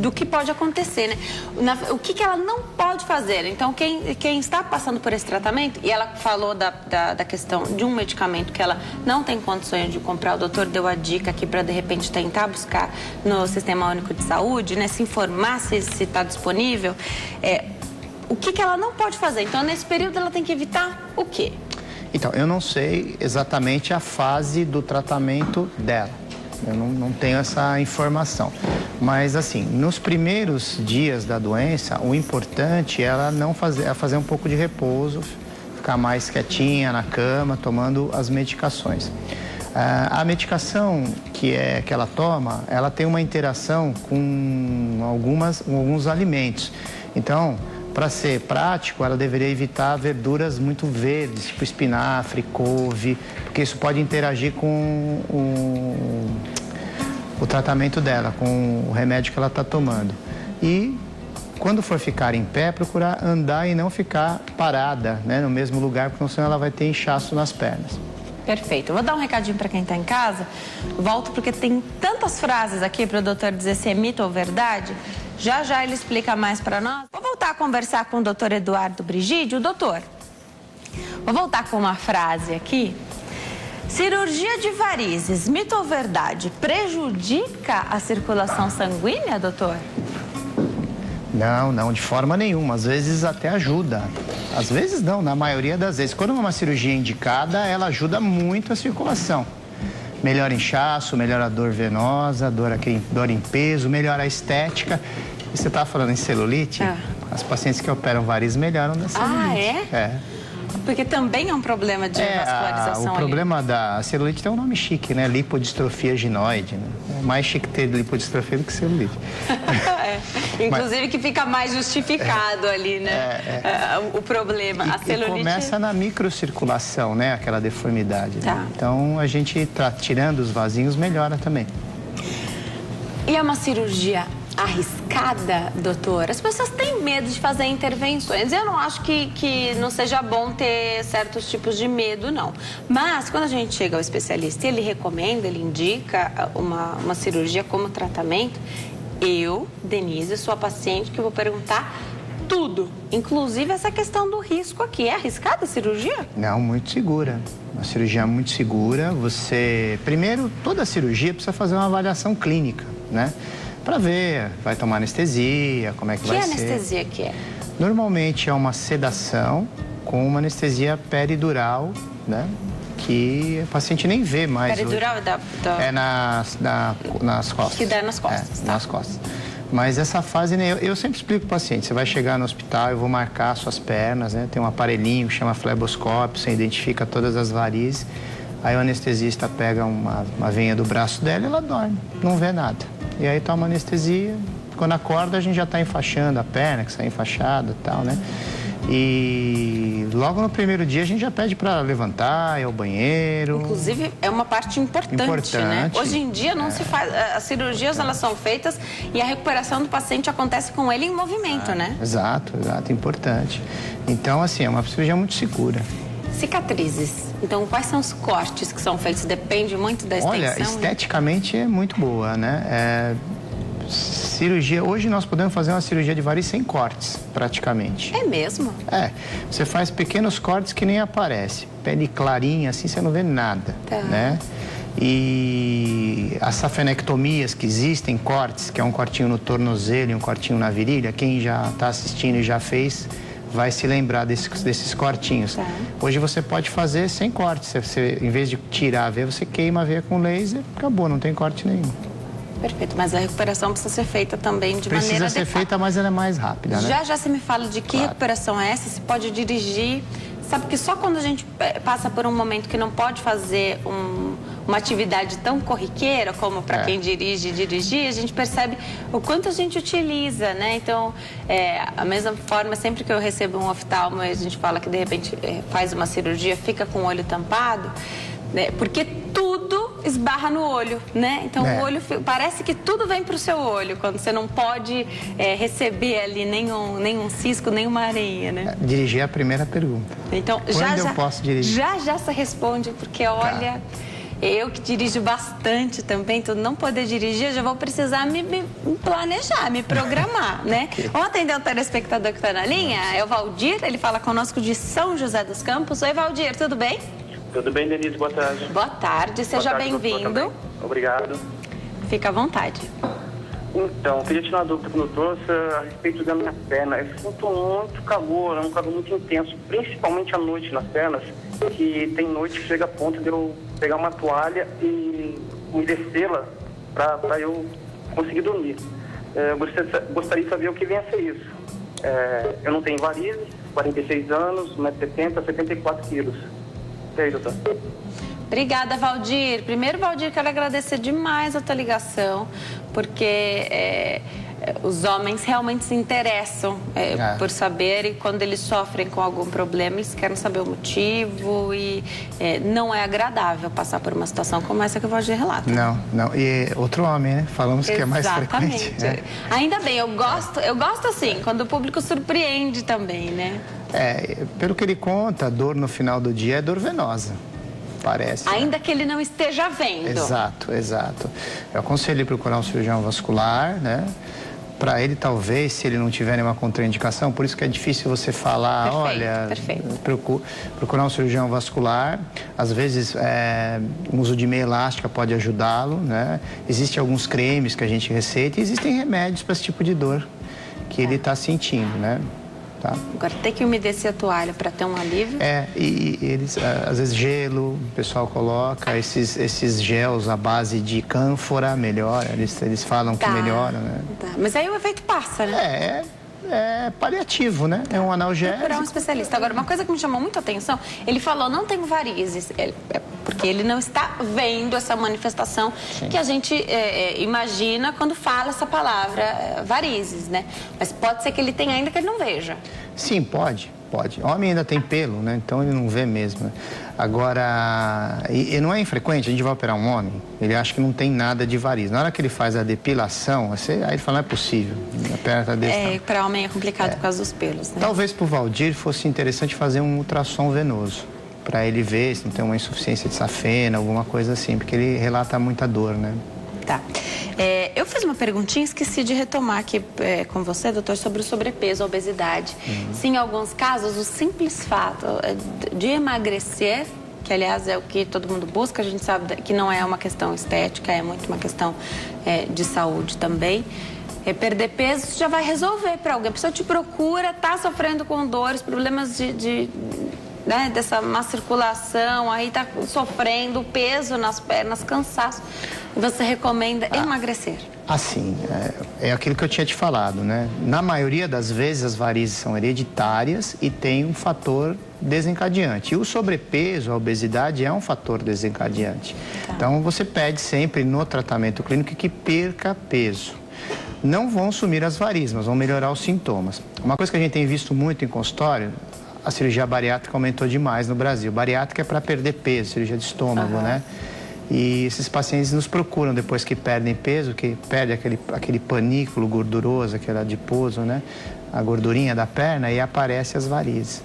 do que pode acontecer, né? O que ela não pode fazer. Então, quem está passando por esse tratamento, e ela falou da questão de um medicamento que ela não tem condições de comprar, o doutor deu a dica aqui para, de repente, tentar buscar no Sistema Único de Saúde, né? Se informar se está disponível. O que ela não pode fazer? Então, nesse período, ela tem que evitar o quê? Então, eu não sei exatamente a fase do tratamento dela. Eu não tenho essa informação. Mas, assim, nos primeiros dias da doença, o importante é fazer um pouco de repouso, ficar mais quietinha na cama, tomando as medicações. A medicação que ela toma, ela tem uma interação com alguns alimentos. Então, para ser prático, ela deveria evitar verduras muito verdes, tipo espinafre, couve, porque isso pode interagir com o tratamento dela, com o remédio que ela está tomando. E quando for ficar em pé, procurar andar e não ficar parada, né, no mesmo lugar, porque senão ela vai ter inchaço nas pernas. Perfeito. Eu vou dar um recadinho para quem está em casa. Volto porque tem tantas frases aqui para o doutor dizer se é mito ou verdade. Já já ele explica mais para nós. Vou voltar a conversar com o doutor Eduardo Brigídio. Doutor, vou voltar com uma frase aqui. Cirurgia de varizes, mito ou verdade, prejudica a circulação sanguínea, doutor? Não, de forma nenhuma. Às vezes até ajuda. Às vezes não, na maioria das vezes. Quando é uma cirurgia indicada, ela ajuda muito a circulação. Melhora inchaço, melhora a dor venosa, dor em peso, melhora a estética. E você estava falando em celulite? As pacientes que operam varizes melhoram da celulite. É? Porque também é um problema de vascularização. O problema da celulite tem um nome chique, né? Lipodistrofia ginoide. Né? É mais chique ter lipodistrofia do que celulite. Inclusive que fica mais justificado ali, né? O problema. A celulite... E começa na microcirculação, né? Aquela deformidade. Tá. Né? Então, a gente tirando os vasinhos melhora também. E é uma cirurgia arriscada, doutor? As pessoas têm medo de fazer intervenções. Eu não acho que não seja bom ter certos tipos de medo, não. Mas, quando a gente chega ao especialista e ele recomenda, ele indica uma cirurgia como tratamento, eu, Denise, sou a paciente que vou perguntar tudo. Inclusive essa questão do risco aqui. É arriscada a cirurgia? Não, muito segura. Uma cirurgia muito segura. Primeiro, toda cirurgia precisa fazer uma avaliação clínica, né? Para ver, vai tomar anestesia, como é que vai ser. Que anestesia que é? Normalmente é uma sedação com uma anestesia peridural, né? Que o paciente nem vê mais. Peridural é nas costas. Que dá nas costas, tá? Nas costas. Mas essa fase, né, eu sempre explico para o paciente, você vai chegar no hospital, eu vou marcar suas pernas, né? Tem um aparelhinho que chama fleboscópio, você identifica todas as varizes. Aí o anestesista pega uma veia do braço dela e ela dorme, não vê nada. E aí toma anestesia, quando acorda a gente já está enfaixando a perna, que sai enfaixada e tal, né? E logo no primeiro dia a gente já pede para levantar, ir ao banheiro. Inclusive é uma parte importante, né? Hoje em dia não se faz, as cirurgias elas são feitas e a recuperação do paciente acontece com ele em movimento, né? Exato, importante. Então assim, é uma cirurgia muito segura. Cicatrizes. Então, quais são os cortes que são feitos? Depende muito da extensão? Olha, esteticamente é muito boa, né? Cirurgia... Hoje nós podemos fazer uma cirurgia de varizes sem cortes, praticamente. É mesmo? Você faz pequenos cortes que nem aparece. Pele clarinha, assim, você não vê nada, né? E as safenectomias que existem, cortes, que é um cortinho no tornozelo e um cortinho na virilha, quem já está assistindo e já fez... vai se lembrar desses cortinhos. Hoje você pode fazer sem corte. Você, em vez de tirar a veia, você queima a veia com laser, acabou, não tem corte nenhum. Perfeito, mas a recuperação precisa ser feita também de maneira adequada. Precisa ser feita, mas ela é mais rápida, né? Já você me fala de que recuperação é essa, se pode dirigir. Sabe que só quando a gente passa por um momento que não pode fazer uma atividade tão corriqueira como para quem dirigir, a gente percebe o quanto a gente utiliza, né? Então, a mesma forma, sempre que eu recebo um oftalmo e a gente fala que de repente faz uma cirurgia, fica com o olho tampado, né? Porque tudo esbarra no olho, né? Então o olho, parece que tudo vem para o seu olho, quando você não pode receber ali nenhum cisco, nenhuma areinha, né? Dirigir é a primeira pergunta. Então, quando eu posso dirigir? Já você responde, porque olha... Eu que dirijo bastante também, então não poder dirigir, eu já vou precisar me planejar, me programar, né? Vamos atender um telespectador que está na linha, é o Valdir, ele fala conosco de São José dos Campos. Oi, Valdir, tudo bem? Tudo bem, Denise, boa tarde. Boa tarde, seja bem-vindo. Obrigado. Fica à vontade. Então, queria tirar uma dúvida com o doutor a respeito da minha perna. Eu sinto muito calor, é um calor muito intenso, principalmente à noite nas pernas, que tem noite que chega a ponto de eu pegar uma toalha e umedecê-la para eu conseguir dormir. Eu gostaria de saber o que vem a ser isso. Eu não tenho varizes, 46 anos, 1,70 m, 74 quilos. E aí, doutor? Obrigada, Valdir. Primeiro, Valdir, quero agradecer demais a tua ligação, porque os homens realmente se interessam por saber, e quando eles sofrem com algum problema, eles querem saber o motivo, e não é agradável passar por uma situação como essa que o Valdir relata. Não. E outro homem, né? Falamos que é mais frequente. Exatamente. Ainda bem, eu gosto assim, quando o público surpreende também, né? Pelo que ele conta, a dor no final do dia é dor venosa. Parece. Ainda que ele não esteja vendo. Exato. Eu aconselho ele procurar um cirurgião vascular, né? Para ele, talvez, se ele não tiver nenhuma contraindicação, por isso que é difícil você falar, procurar um cirurgião vascular. Às vezes, o uso de meia elástica pode ajudá-lo, né? Existem alguns cremes que a gente receita e existem remédios para esse tipo de dor que ele está sentindo, né? Tá. Agora, tem que umedecer a toalha para ter um alívio? E eles, às vezes, gelo, o pessoal coloca, esses gels à base de cânfora, melhora, eles falam que melhora, né? Tá. Mas aí o efeito passa, né? É paliativo, né? É um analgésico. Procurar um especialista. Agora, uma coisa que me chamou muito a atenção, ele falou, não tenho varizes, porque ele não está vendo essa manifestação que a gente imagina quando fala essa palavra, varizes, né? Mas pode ser que ele tenha ainda que ele não veja. Sim, pode. Homem ainda tem pelo, né? Então ele não vê mesmo. Agora, e não é infrequente, a gente vai operar um homem, ele acha que não tem nada de varizes. Na hora que ele faz a depilação, aí ele fala, não é possível, a perna está desse para homem é complicado por causa dos pelos, né? Talvez para o Valdir fosse interessante fazer um ultrassom venoso, para ele ver se não tem uma insuficiência de safena, alguma coisa assim, porque ele relata muita dor, né? Tá. Eu fiz uma perguntinha, esqueci de retomar aqui com você, doutor, sobre o sobrepeso, a obesidade. Sim, em alguns casos, o simples fato de emagrecer, que aliás é o que todo mundo busca, a gente sabe que não é uma questão estética, é muito uma questão de saúde também. Perder peso já vai resolver para alguém. A pessoa te procura, está sofrendo com dores, problemas dessa má circulação, aí está sofrendo peso nas pernas, cansaço. Você recomenda emagrecer? Assim, é aquilo que eu tinha te falado, né? Na maioria das vezes as varizes são hereditárias e tem um fator desencadeante. E o sobrepeso, a obesidade é um fator desencadeante. Tá. Então você pede sempre no tratamento clínico que perca peso. Não vão sumir as varizes, mas vão melhorar os sintomas. Uma coisa que a gente tem visto muito em consultório, a cirurgia bariátrica aumentou demais no Brasil. Bariátrica é para perder peso, cirurgia de estômago, né? E esses pacientes nos procuram depois que perdem peso, que perde aquele panículo gorduroso, aquele adiposo, né? A gordurinha da perna, e aparece as varizes.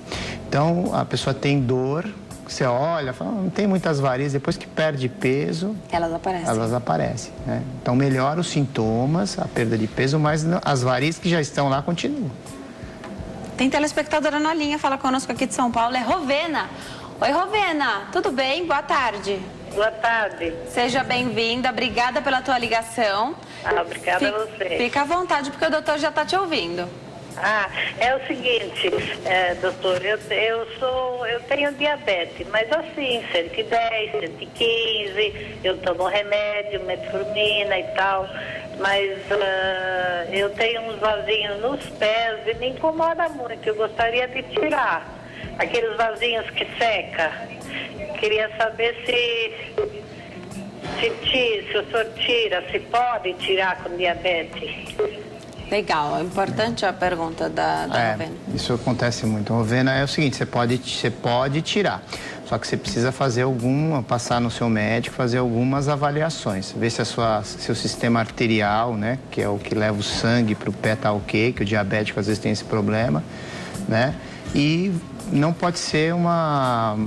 Então, a pessoa tem dor, você olha, fala, não tem muitas varizes, depois que perde peso... Elas aparecem, né? Então, melhora os sintomas, a perda de peso, mas as varizes que já estão lá continuam. Tem telespectadora na linha, fala conosco aqui de São Paulo, é Rovena. Oi, Rovena, tudo bem? Boa tarde. Boa tarde. Seja bem-vinda, obrigada pela tua ligação. Obrigada a você. Fica à vontade, porque o doutor já está te ouvindo. É o seguinte, doutor, eu tenho diabetes, mas assim, 110, 115, eu tomo remédio, metformina e tal, mas eu tenho uns vasinhos nos pés e me incomoda muito, eu gostaria de tirar aqueles vasinhos que seca. Queria saber se o senhor tira, se pode tirar com diabetes. Legal, é importante a pergunta da Rovena. Isso acontece muito. Rovena, é o seguinte, você pode tirar, só que você precisa fazer passar no seu médico, fazer algumas avaliações, ver se seu sistema arterial, né, que é o que leva o sangue para o pé, tá ok, que o diabético às vezes tem esse problema, né, e não pode ser uma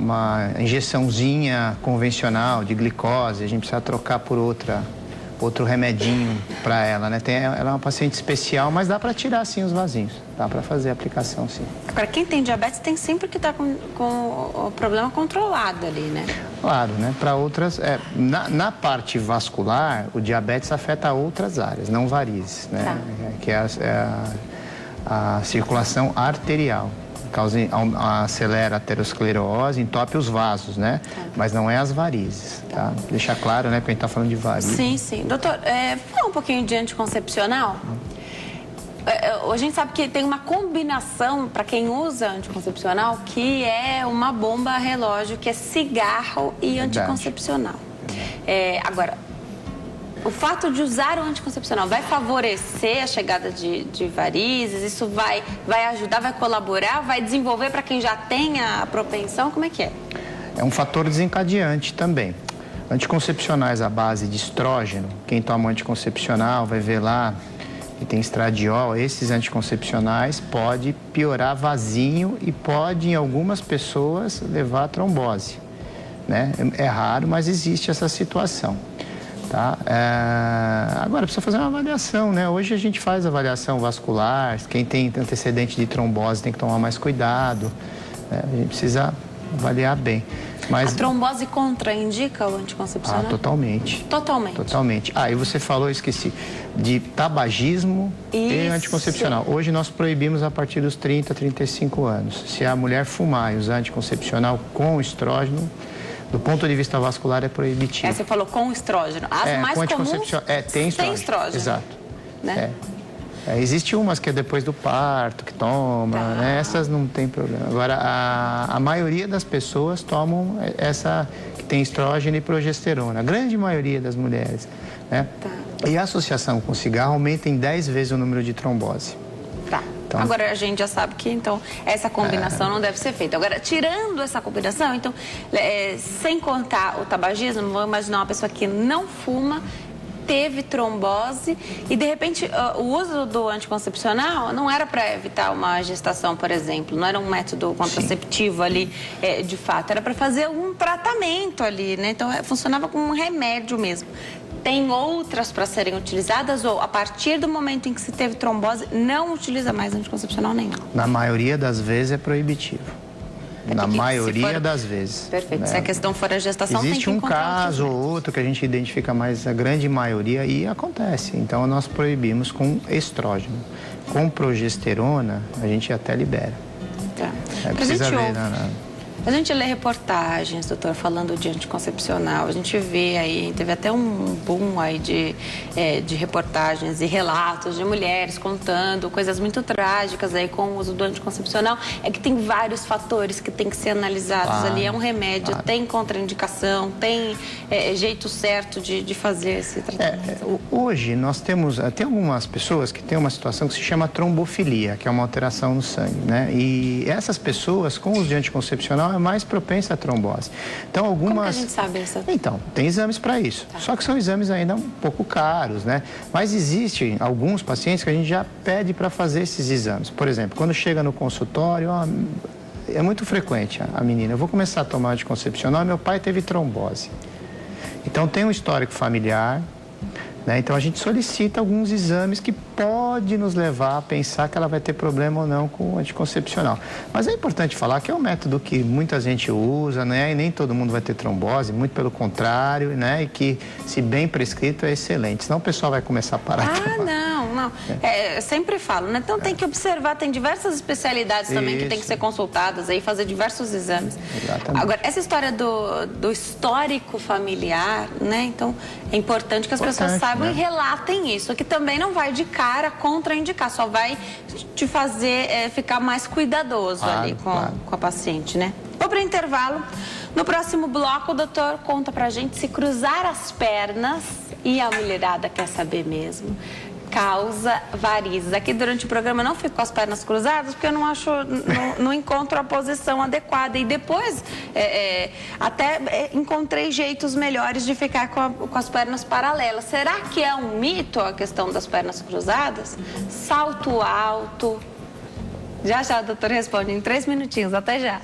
injeçãozinha convencional de glicose, a gente precisa trocar por outro remedinho para ela, né? Ela é uma paciente especial, mas dá para tirar sim os vasinhos, dá para fazer a aplicação sim. Agora, quem tem diabetes tem sempre que estar com o problema controlado ali, né? Claro, né? Para outras, na parte vascular, o diabetes afeta outras áreas, não varizes, né? Tá. Que é a circulação arterial. Acelera a aterosclerose, entope os vasos, né? Tá. Mas não é as varizes, tá? Deixar claro, né? Porque a gente tá falando de varizes. Sim, sim. Doutor, fala um pouquinho de anticoncepcional. A gente sabe que tem uma combinação, para quem usa anticoncepcional, que é uma bomba relógio, que é cigarro e anticoncepcional. Agora, O fato de usar o anticoncepcional vai favorecer a chegada de varizes? Isso vai ajudar, vai colaborar, vai desenvolver para quem já tem a propensão? Como é que é? É um fator desencadeante também. Anticoncepcionais à base de estrógeno, quem toma anticoncepcional vai ver lá que tem estradiol, esses anticoncepcionais pode piorar vasinho e pode, em algumas pessoas, levar a trombose, né? É raro, mas existe essa situação. Tá? Agora, precisa fazer uma avaliação, né? Hoje a gente faz avaliação vascular, quem tem antecedente de trombose tem que tomar mais cuidado, né? A gente precisa avaliar bem. Mas... A trombose contraindica o anticoncepcional? Totalmente. Totalmente? Totalmente. E você falou, eu esqueci, de tabagismo e anticoncepcional. Hoje nós proibimos a partir dos 30, 35 anos. Se a mulher fumar e usar anticoncepcional com estrógeno, do ponto de vista vascular é proibitivo. Você falou com estrógeno. As mais comuns tem estrógeno. Exato. Né? Existe umas que é depois do parto, que toma, né? Essas não tem problema. Agora, a maioria das pessoas tomam essa que tem estrógeno e progesterona. A grande maioria das mulheres, né? E a associação com o cigarro aumenta em 10 vezes o número de trombose. Então, agora a gente já sabe que, então, essa combinação não deve ser feita. Agora, tirando essa combinação, então, sem contar o tabagismo, vamos imaginar uma pessoa que não fuma, teve trombose e, de repente, o uso do anticoncepcional não era para evitar uma gestação, por exemplo, não era um método contraceptivo ali, de fato, era para fazer algum tratamento ali, né? Então, funcionava como um remédio mesmo. Tem outras para serem utilizadas ou, a partir do momento em que se teve trombose, não utiliza mais anticoncepcional nenhum? Na maioria das vezes é proibitivo. Na maioria das vezes. Perfeito. Né? Se a questão for a gestação, existe tem que encontrar um caso ou outro que a gente identifica, mas a grande maioria e acontece. Então, nós proibimos com estrógeno. Com progesterona, a gente até libera. Precisa ver, A gente lê reportagens, doutor, falando de anticoncepcional, a gente vê aí, teve até um boom aí de reportagens e relatos de mulheres contando coisas muito trágicas aí com o uso do anticoncepcional. É que tem vários fatores que tem que ser analisados ali, é um remédio, tem contraindicação, tem jeito certo de fazer esse tratamento. Hoje nós temos algumas pessoas que têm uma situação que se chama trombofilia, que é uma alteração no sangue, né? E essas pessoas com uso de anticoncepcional é mais propensa à trombose. Então, algumas... Como que a gente sabe isso? Então, tem exames para isso. Só que são exames ainda um pouco caros, né? Mas existem alguns pacientes que a gente já pede para fazer esses exames. Por exemplo, quando chega no consultório, é muito frequente a menina, eu vou começar a tomar anticoncepcional, meu pai teve trombose. Então, tem um histórico familiar, né? Então, a gente solicita alguns exames que pode nos levar a pensar que ela vai ter problema ou não com o anticoncepcional. Mas é importante falar que é um método que muita gente usa, né? E nem todo mundo vai ter trombose, muito pelo contrário, né? E que, se bem prescrito, é excelente. Senão o pessoal vai começar a parar de tomar. Não. Eu sempre falo, né? Então tem que observar, tem diversas especialidades também que tem que ser consultadas aí, fazer diversos exames. Exatamente. Agora, essa história do histórico familiar, né? Então, é importante que as pessoas saibam, né? E relatem isso, que também não vai de cara contraindicar, só vai te fazer ficar mais cuidadoso ali com a paciente, né? Vou para o intervalo. No próximo bloco, o doutor conta pra gente se cruzar as pernas, e a mulherada quer saber mesmo, causa varizes. Aqui durante o programa eu não fico com as pernas cruzadas porque eu não encontro a posição adequada. E depois até encontrei jeitos melhores de ficar com as pernas paralelas. Será que é um mito a questão das pernas cruzadas? Salto alto. Já o doutor responde em 3 minutinhos. Até já.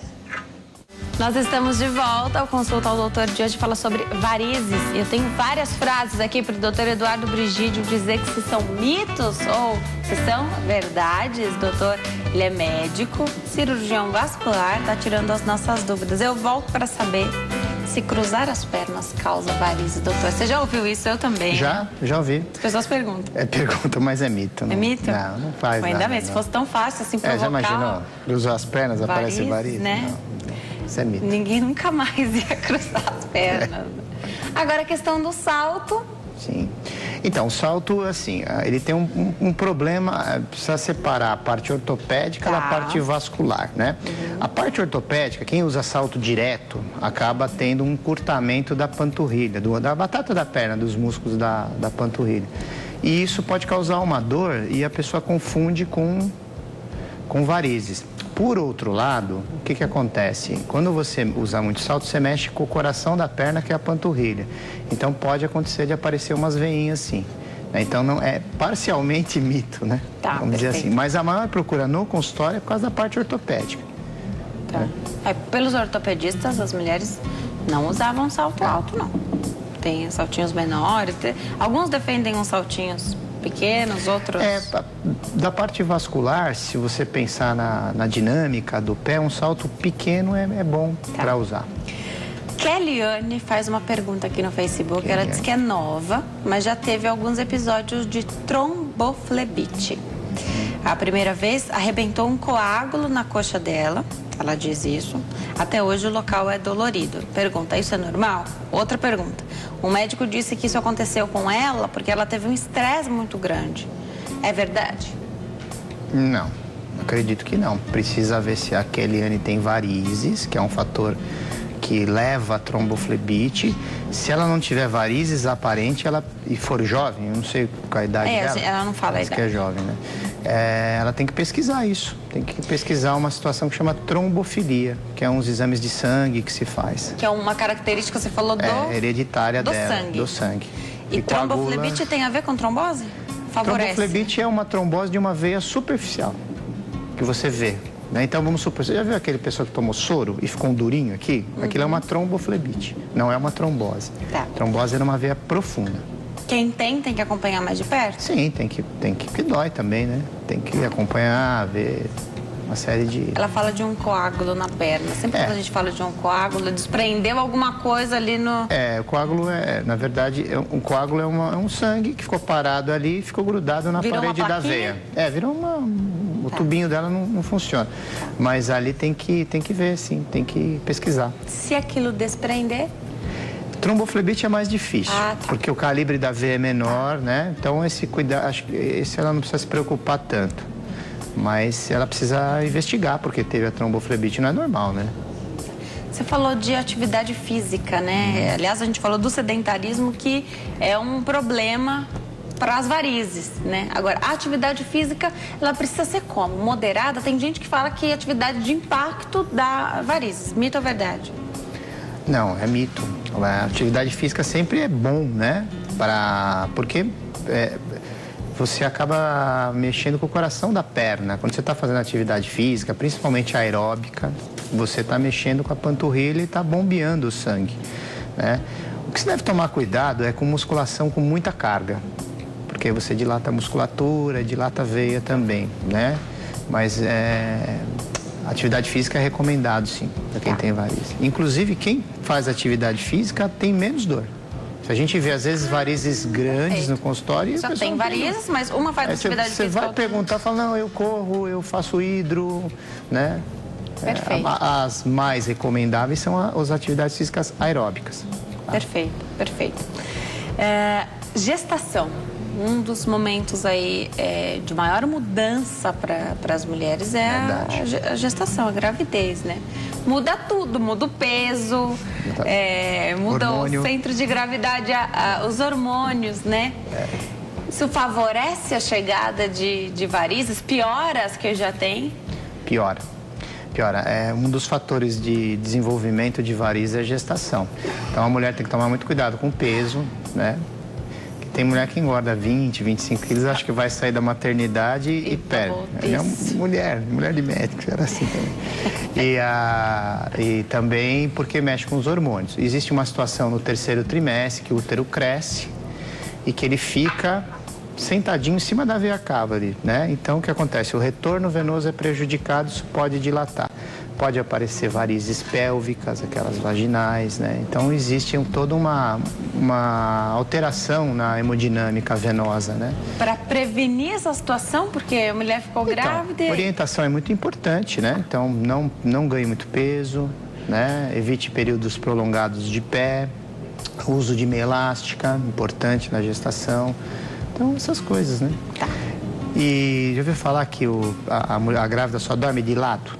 Nós estamos de volta. O Consulta ao Doutor de hoje fala sobre varizes. Eu tenho várias frases aqui para o doutor Eduardo Brigidio dizer que se são mitos ou se são verdades. Doutor, ele é médico, cirurgião vascular, está tirando as nossas dúvidas. Eu volto para saber se cruzar as pernas causa varizes. Doutor, você já ouviu isso? Eu também. Já ouvi. As pessoas perguntam. Pergunta, mas é mito. Não, é mito? Não faz nada. Ainda bem, se fosse tão fácil assim provocar... Já imaginou? Cruzou as pernas, aparece varizes? Né? Não. Isso é mito. Ninguém nunca mais ia cruzar as pernas. Agora, a questão do salto. Sim. Então, o salto, assim, ele tem um problema, precisa separar a parte ortopédica da parte vascular, né? A parte ortopédica, quem usa salto direto, acaba tendo um encurtamento da panturrilha, da batata da perna, dos músculos da panturrilha. E isso pode causar uma dor e a pessoa confunde com varizes. Por outro lado, o que acontece? Quando você usa muito salto, você mexe com o coração da perna, que é a panturrilha. Então pode acontecer de aparecer umas veinhas assim. Então não é parcialmente mito, né? Tá, vamos dizer assim. Mas a maior procura no consultório é por causa da parte ortopédica. Tá. Pelos ortopedistas, as mulheres não usavam salto alto, não. Tem saltinhos menores. Alguns defendem uns saltinhos pequenos, outros... Da parte vascular, se você pensar na dinâmica do pé, um salto pequeno é bom para usar. Kellyanne faz uma pergunta aqui no Facebook. Ela diz que é nova, mas já teve alguns episódios de tromboflebite. A primeira vez arrebentou um coágulo na coxa dela. Ela diz isso. Até hoje o local é dolorido. Pergunta, isso é normal? Outra pergunta. Um médico disse que isso aconteceu com ela porque ela teve um estresse muito grande. É verdade? Não, acredito que não. Precisa ver se a Kellyanne tem varizes, que é um fator que leva a tromboflebite. Se ela não tiver varizes aparente, e for jovem, eu não sei qual a idade dela. Ela não fala a idade. Que é jovem, né? Ela tem que pesquisar isso. Tem que pesquisar uma situação que chama trombofilia, que é uns exames de sangue que se faz. Que é uma característica, você falou, hereditária do sangue. E tromboflebite tem a ver com trombose? Favorece? Tromboflebite é uma trombose de uma veia superficial, que você vê. Né? Então, vamos supor, você já viu aquele pessoa que tomou soro e ficou um durinho aqui? Aquilo é uma tromboflebite, não é uma trombose. Tá. Trombose é numa veia profunda. Quem tem que acompanhar mais de perto? Sim, tem que dói também, né? Tem que acompanhar, ver uma série de... Ela fala de um coágulo na perna. Sempre quando a gente fala de um coágulo, desprendeu alguma coisa ali no... O coágulo na verdade, um coágulo é um sangue que ficou parado ali e ficou grudado na parede da veia. Virou o tubinho dela não funciona. Mas ali tem que ver, sim, tem que pesquisar. Se aquilo desprender... Tromboflebite é mais difícil, porque o calibre da veia é menor, né? Então acho que esse ela não precisa se preocupar tanto. Mas ela precisa investigar, porque teve a tromboflebite, não é normal, né? Você falou de atividade física, né? Aliás, a gente falou do sedentarismo, que é um problema para as varizes, né? Agora, a atividade física, ela precisa ser como? Moderada? Tem gente que fala que atividade de impacto dá varizes. Mito ou verdade? Não, é mito. A atividade física sempre é bom, né? Porque você acaba mexendo com o coração da perna. Quando você está fazendo atividade física, principalmente aeróbica, você está mexendo com a panturrilha e está bombeando o sangue, né? O que você deve tomar cuidado é com musculação com muita carga, porque você dilata a musculatura, dilata a veia também, né? Mas atividade física é recomendado, sim, para quem tem varizes. Inclusive, quem faz atividade física tem menos dor. Se a gente vê, às vezes, varizes grandes no consultório... Já tem varizes, mas uma faz atividade física... Você vai perguntar, fala, não, eu corro, eu faço hidro, né? Perfeito. As mais recomendáveis são as atividades físicas aeróbicas. Perfeito, perfeito. Gestação. Um dos momentos aí de maior mudança para as mulheres é a gestação, a gravidez, né? Muda tudo, muda o peso, muda o centro de gravidade, os hormônios, né? Isso favorece a chegada de varizes? Piora as que já tem? Piora. Um dos fatores de desenvolvimento de varizes é a gestação. Então, a mulher tem que tomar muito cuidado com o peso, né? Tem mulher que engorda 20, 25 quilos, acho que vai sair da maternidade e perde. É mulher de médico, era assim também. E também porque mexe com os hormônios. Existe uma situação no terceiro trimestre que o útero cresce e que ele fica sentadinho em cima da veia cava ali, né? Então, o que acontece? O retorno venoso é prejudicado, isso pode dilatar. Pode aparecer varizes pélvicas, aquelas vaginais, né? Então, existe toda uma alteração na hemodinâmica venosa, né? Para prevenir essa situação, porque a mulher ficou grávida... A orientação é muito importante, né? Então, não ganhe muito peso, né? Evite períodos prolongados de pé, O uso de meia elástica, importante na gestação. Então, essas coisas, né? Tá. E já ouviu falar que a grávida só dorme de lado?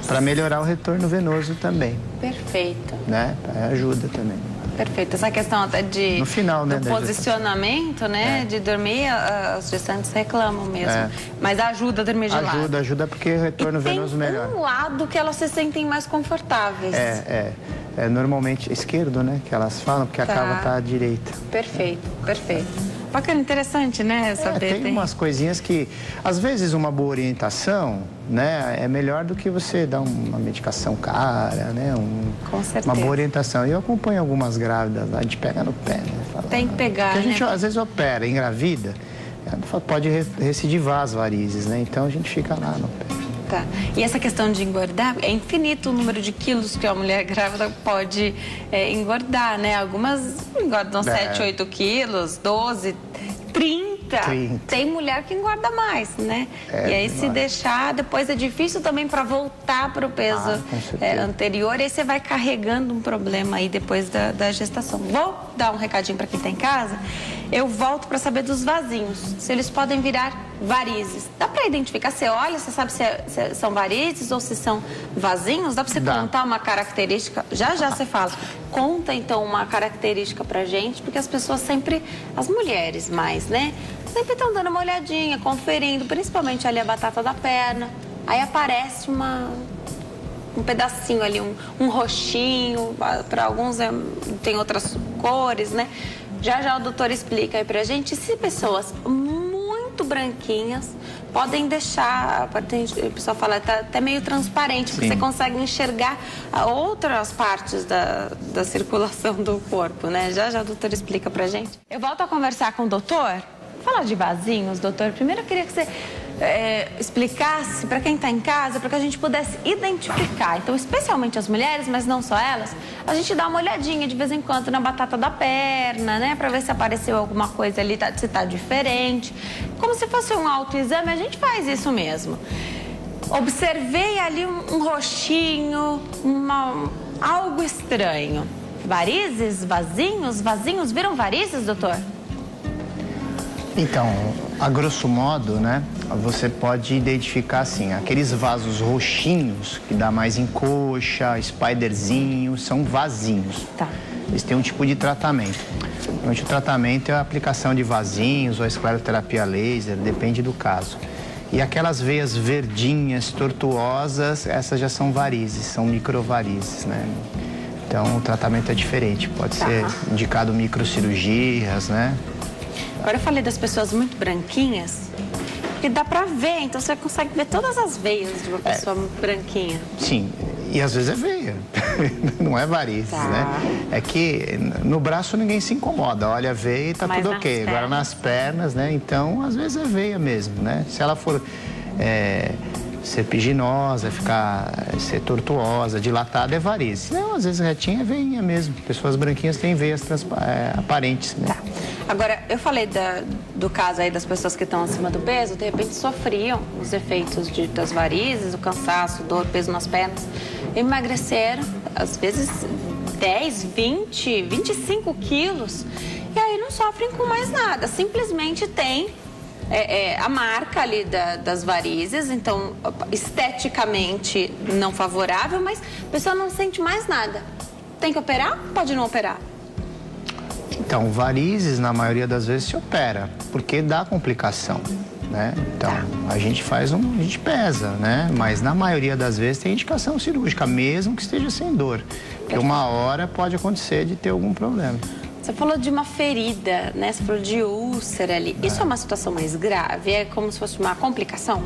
Para melhorar o retorno venoso também. Perfeito. Né? Ajuda também. Perfeito. Essa questão até no final, né, do posicionamento, né? De dormir, as gestantes reclamam mesmo. Mas ajuda a dormir de lado. Ajuda porque o retorno venoso melhora. Tem um lado que elas se sentem mais confortáveis. É normalmente esquerdo, né? Que elas falam, porque a cava tá à direita. Perfeito, perfeito. Bacana, interessante, né? Saber. Tem umas coisinhas que, às vezes, uma boa orientação, né? É melhor do que você dar uma medicação cara, né? Com certeza. Uma boa orientação. E eu acompanho algumas grávidas, a gente pega no pé, né? Fala, tem que pegar, porque a gente, às vezes, opera, engravida, pode recidivar as varizes, né? Então, a gente fica lá no pé. Tá. E essa questão de engordar, é infinito o número de quilos que a mulher grávida pode engordar, né? Algumas engordam 7, 8 quilos, 12, 30. Tem mulher que engorda mais, né? E aí se deixar, depois é difícil também para voltar para o peso anterior. E aí você vai carregando um problema aí depois da gestação. Vou dar um recadinho para quem está em casa. Eu volto para saber dos vasinhos, se eles podem virar varizes. Dá para identificar? Você olha, você sabe se são varizes ou se são vasinhos? Dá para você contar uma característica? Já você fala. Conta, então, uma característica pra gente, porque as pessoas sempre, as mulheres mais, né? Sempre estão dando uma olhadinha, conferindo, principalmente ali a batata da perna. Aí aparece um pedacinho ali, um roxinho, para alguns tem outras cores, né? Já o doutor explica aí pra gente se pessoas muito branquinhas podem deixar, o pessoal fala, tá até meio transparente, porque você consegue enxergar outras partes da circulação do corpo, né? Já o doutor explica pra gente. Eu volto a conversar com o doutor. Falar de vasinhos, doutor, primeiro eu queria que você explicasse para quem está em casa, para que a gente pudesse identificar. Então, especialmente as mulheres, mas não só elas, a gente dá uma olhadinha de vez em quando na batata da perna, né? Para ver se apareceu alguma coisa ali, se está diferente. Como se fosse um autoexame, a gente faz isso mesmo. Observei ali um roxinho, algo estranho. Varizes, vasinhos viram varizes, doutor? Então, a grosso modo, né, você pode identificar assim, aqueles vasos roxinhos que dá mais em coxa, spiderzinho, são vasinhos. Tá. Eles têm um tipo de tratamento. Normalmente o tratamento é a aplicação de vasinhos ou a escleroterapia laser, depende do caso. E aquelas veias verdinhas, tortuosas, essas já são varizes, são microvarizes, né? Então o tratamento é diferente, pode ser indicado microcirurgias, né? Agora eu falei das pessoas muito branquinhas, porque dá pra ver, então você consegue ver todas as veias de uma pessoa branquinha. Sim, e às vezes é veia, não é varizes, né? É que no braço ninguém se incomoda, olha a veia e tá tudo ok. Agora nas pernas, né? Então às vezes é veia mesmo, né? Se ela for serpiginosa, ser tortuosa, dilatada, é varizes. Não, às vezes retinha é veinha mesmo. Pessoas branquinhas têm veias aparentes, né? Tá. Agora, eu falei do caso aí das pessoas que estão acima do peso, de repente sofriam os efeitos das varizes, o cansaço, dor, peso nas pernas, emagreceram, às vezes 10, 20, 25 quilos, e aí não sofrem com mais nada, simplesmente tem a marca ali das varizes, então esteticamente não favorável, mas a pessoa não sente mais nada. Tem que operar? Pode não operar? Então, varizes, na maioria das vezes, se opera, porque dá complicação, né? Então, a gente pesa, né? Mas na maioria das vezes tem indicação cirúrgica, mesmo que esteja sem dor. Porque uma hora pode acontecer de ter algum problema. Você falou de uma ferida, né? Você falou de úlcera ali. Isso é uma situação mais grave? É como se fosse uma complicação?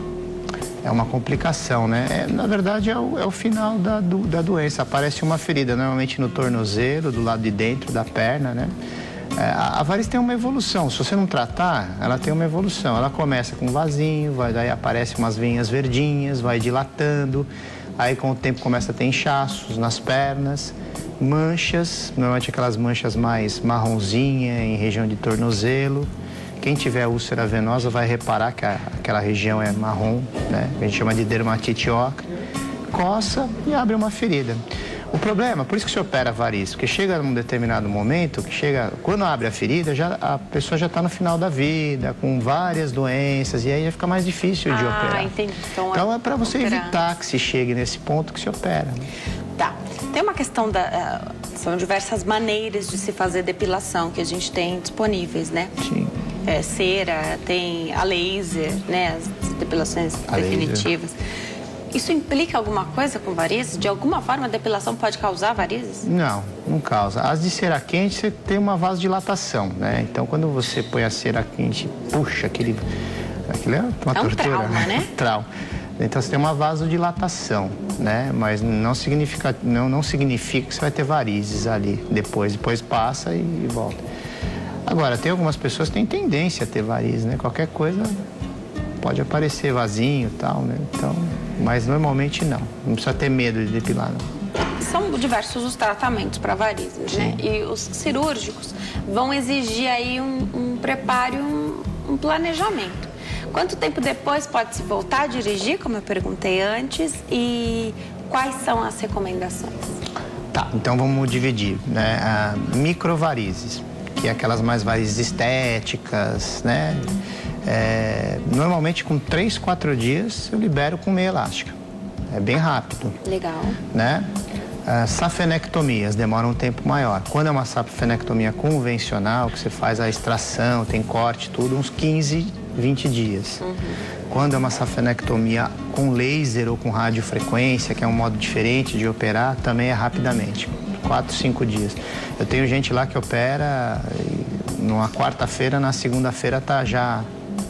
É uma complicação, né? Na verdade, é o final da doença. Aparece uma ferida, normalmente no tornozelo, do lado de dentro da perna, né? A varize tem uma evolução. Se você não tratar, ela tem uma evolução. Ela começa com um vasinho, daí aparecem umas veinhas verdinhas, vai dilatando. Aí, com o tempo, começa a ter inchaços nas pernas, manchas, normalmente aquelas manchas mais marronzinha em região de tornozelo. Quem tiver úlcera venosa vai reparar que aquela região é marrom, né? A gente chama de dermatite oca. Coça e abre uma ferida. O problema, por isso que se opera varizes, porque chega num determinado momento, quando abre a ferida, a pessoa já está no final da vida, com várias doenças, e aí já fica mais difícil de operar. Entendi. Então é para você evitar que se chegue nesse ponto que se opera. Tá. Tem uma questão são diversas maneiras de se fazer depilação que a gente tem disponíveis, né? Sim. Cera, tem a laser, né? As depilações definitivas. Isso implica alguma coisa com varizes? De alguma forma a depilação pode causar varizes? Não, não causa. As de cera quente, você tem uma vasodilatação, né? Então, quando você põe a cera quente, puxa, aquilo é uma tortura, trauma, né? Trauma. Então, você tem uma vasodilatação, né? Mas não significa que você vai ter varizes ali depois passa e volta. Agora, tem algumas pessoas que têm tendência a ter varizes, né? Qualquer coisa pode aparecer vasinho e tal, né? Então, mas normalmente não precisa ter medo de depilar, não. São diversos os tratamentos para varizes, né? E os cirúrgicos vão exigir aí um preparo, um planejamento. Quanto tempo depois pode-se voltar a dirigir, como eu perguntei antes, e quais são as recomendações? Tá, então vamos dividir, né? Microvarizes, que é aquelas mais varizes estéticas, né? Normalmente com 3, 4 dias eu libero com meia elástica. É bem rápido. Legal. Né? Safenectomias demoram um tempo maior. Quando é uma safenectomia convencional, que você faz a extração, tem corte, tudo, uns 15, 20 dias. Quando é uma safenectomia com laser ou com radiofrequência, que é um modo diferente de operar, também é rapidamente, 4, 5 dias. Eu tenho gente lá que opera numa quarta-feira, na segunda-feira está já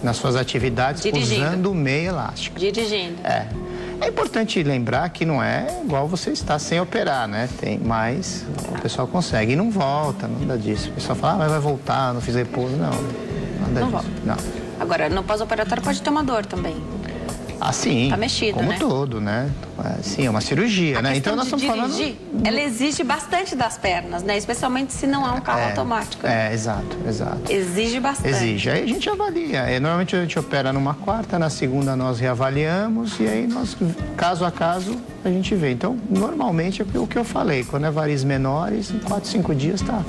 nas suas atividades usando meia elástica. Dirigindo. É importante lembrar que não é igual você estar sem operar, né? Mas o pessoal consegue e não volta, nada disso. O pessoal fala, mas vai voltar, não fiz repouso. Não, nada disso. Volta. Não. Agora, no pós-operatório pode ter uma dor também. Sim. Tá mexido, como né? todo, né? Sim, é uma cirurgia, né? Então nós estamos dirigir, ela exige bastante das pernas, né? Especialmente se não é um carro automático. Exato. Exige bastante. Exige. Aí a gente avalia. Normalmente a gente opera numa quarta, na segunda nós reavaliamos e aí nós, caso a caso, a gente vê. Então, normalmente é o que eu falei. Quando é varizes menores, em 4, 5 dias tá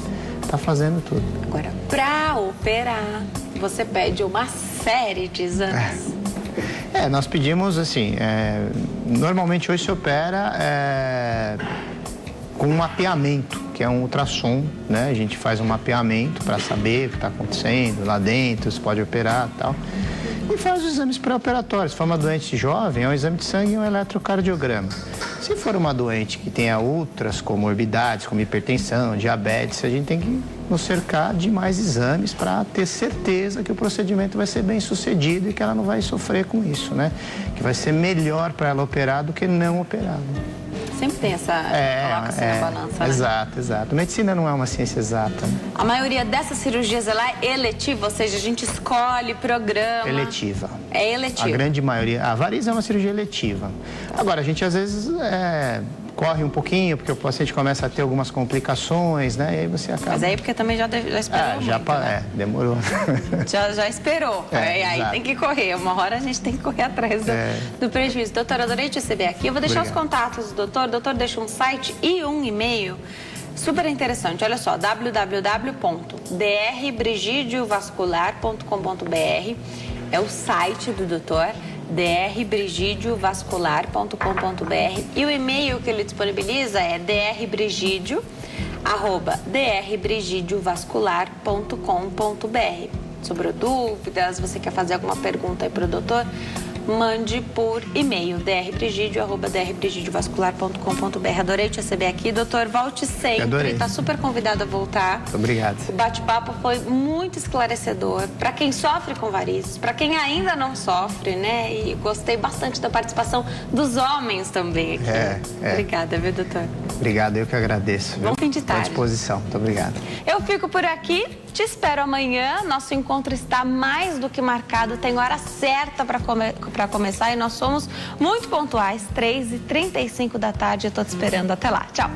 fazendo tudo. Agora, para operar, você pede uma série de exames. Nós pedimos assim, normalmente hoje se opera com um mapeamento, que é um ultrassom, né? A gente faz um mapeamento para saber o que está acontecendo lá dentro, se pode operar e tal. E faz os exames pré-operatórios. Se for uma doente jovem, é um exame de sangue e um eletrocardiograma. Se for uma doente que tenha outras comorbidades, como hipertensão, diabetes, a gente tem que nos cercar de mais exames para ter certeza que o procedimento vai ser bem sucedido e que ela não vai sofrer com isso, né? Que vai ser melhor para ela operar do que não operar. Sempre tem essa... coloca-se na balança, né? Exato. Medicina não é uma ciência exata. Né? A maioria dessas cirurgias, ela é eletiva, ou seja, a gente escolhe, programa... Eletiva. É eletiva. A grande maioria... A variz é uma cirurgia eletiva. Agora, a gente às vezes corre um pouquinho, porque o paciente começa a ter algumas complicações, né? E aí você acaba... Mas aí porque também já esperou muito, né? Demorou. Já esperou. Aí tem que correr. Uma hora a gente tem que correr atrás do prejuízo. Doutora, adorei te receber aqui. Eu vou deixar os contatos do doutor. O doutor deixa um site e um e-mail super interessante. Olha só, www.drbrigidiovascular.com.br é o site do doutor, drbrigidiovascular.com.br, e o e-mail que ele disponibiliza é drbrigidio@drbrigidiovascular.com.br. Sobrou dúvidas, você quer fazer alguma pergunta aí para o doutor? Mande por e-mail, drbrigidio@drbrigidiovascular.com.br. Adorei te receber aqui. Doutor, volte sempre. Adorei. Está super convidado a voltar. Muito obrigado. O bate-papo foi muito esclarecedor para quem sofre com varizes, para quem ainda não sofre, né? E gostei bastante da participação dos homens também aqui. Obrigada, viu, doutor? Obrigado, eu que agradeço. Bom fim de tarde. À disposição. Muito obrigado. Eu fico por aqui. Te espero amanhã. Nosso encontro está mais do que marcado. Tem hora certa para começar e nós somos muito pontuais. 3h35 da tarde. Eu estou te esperando. Até lá. Tchau.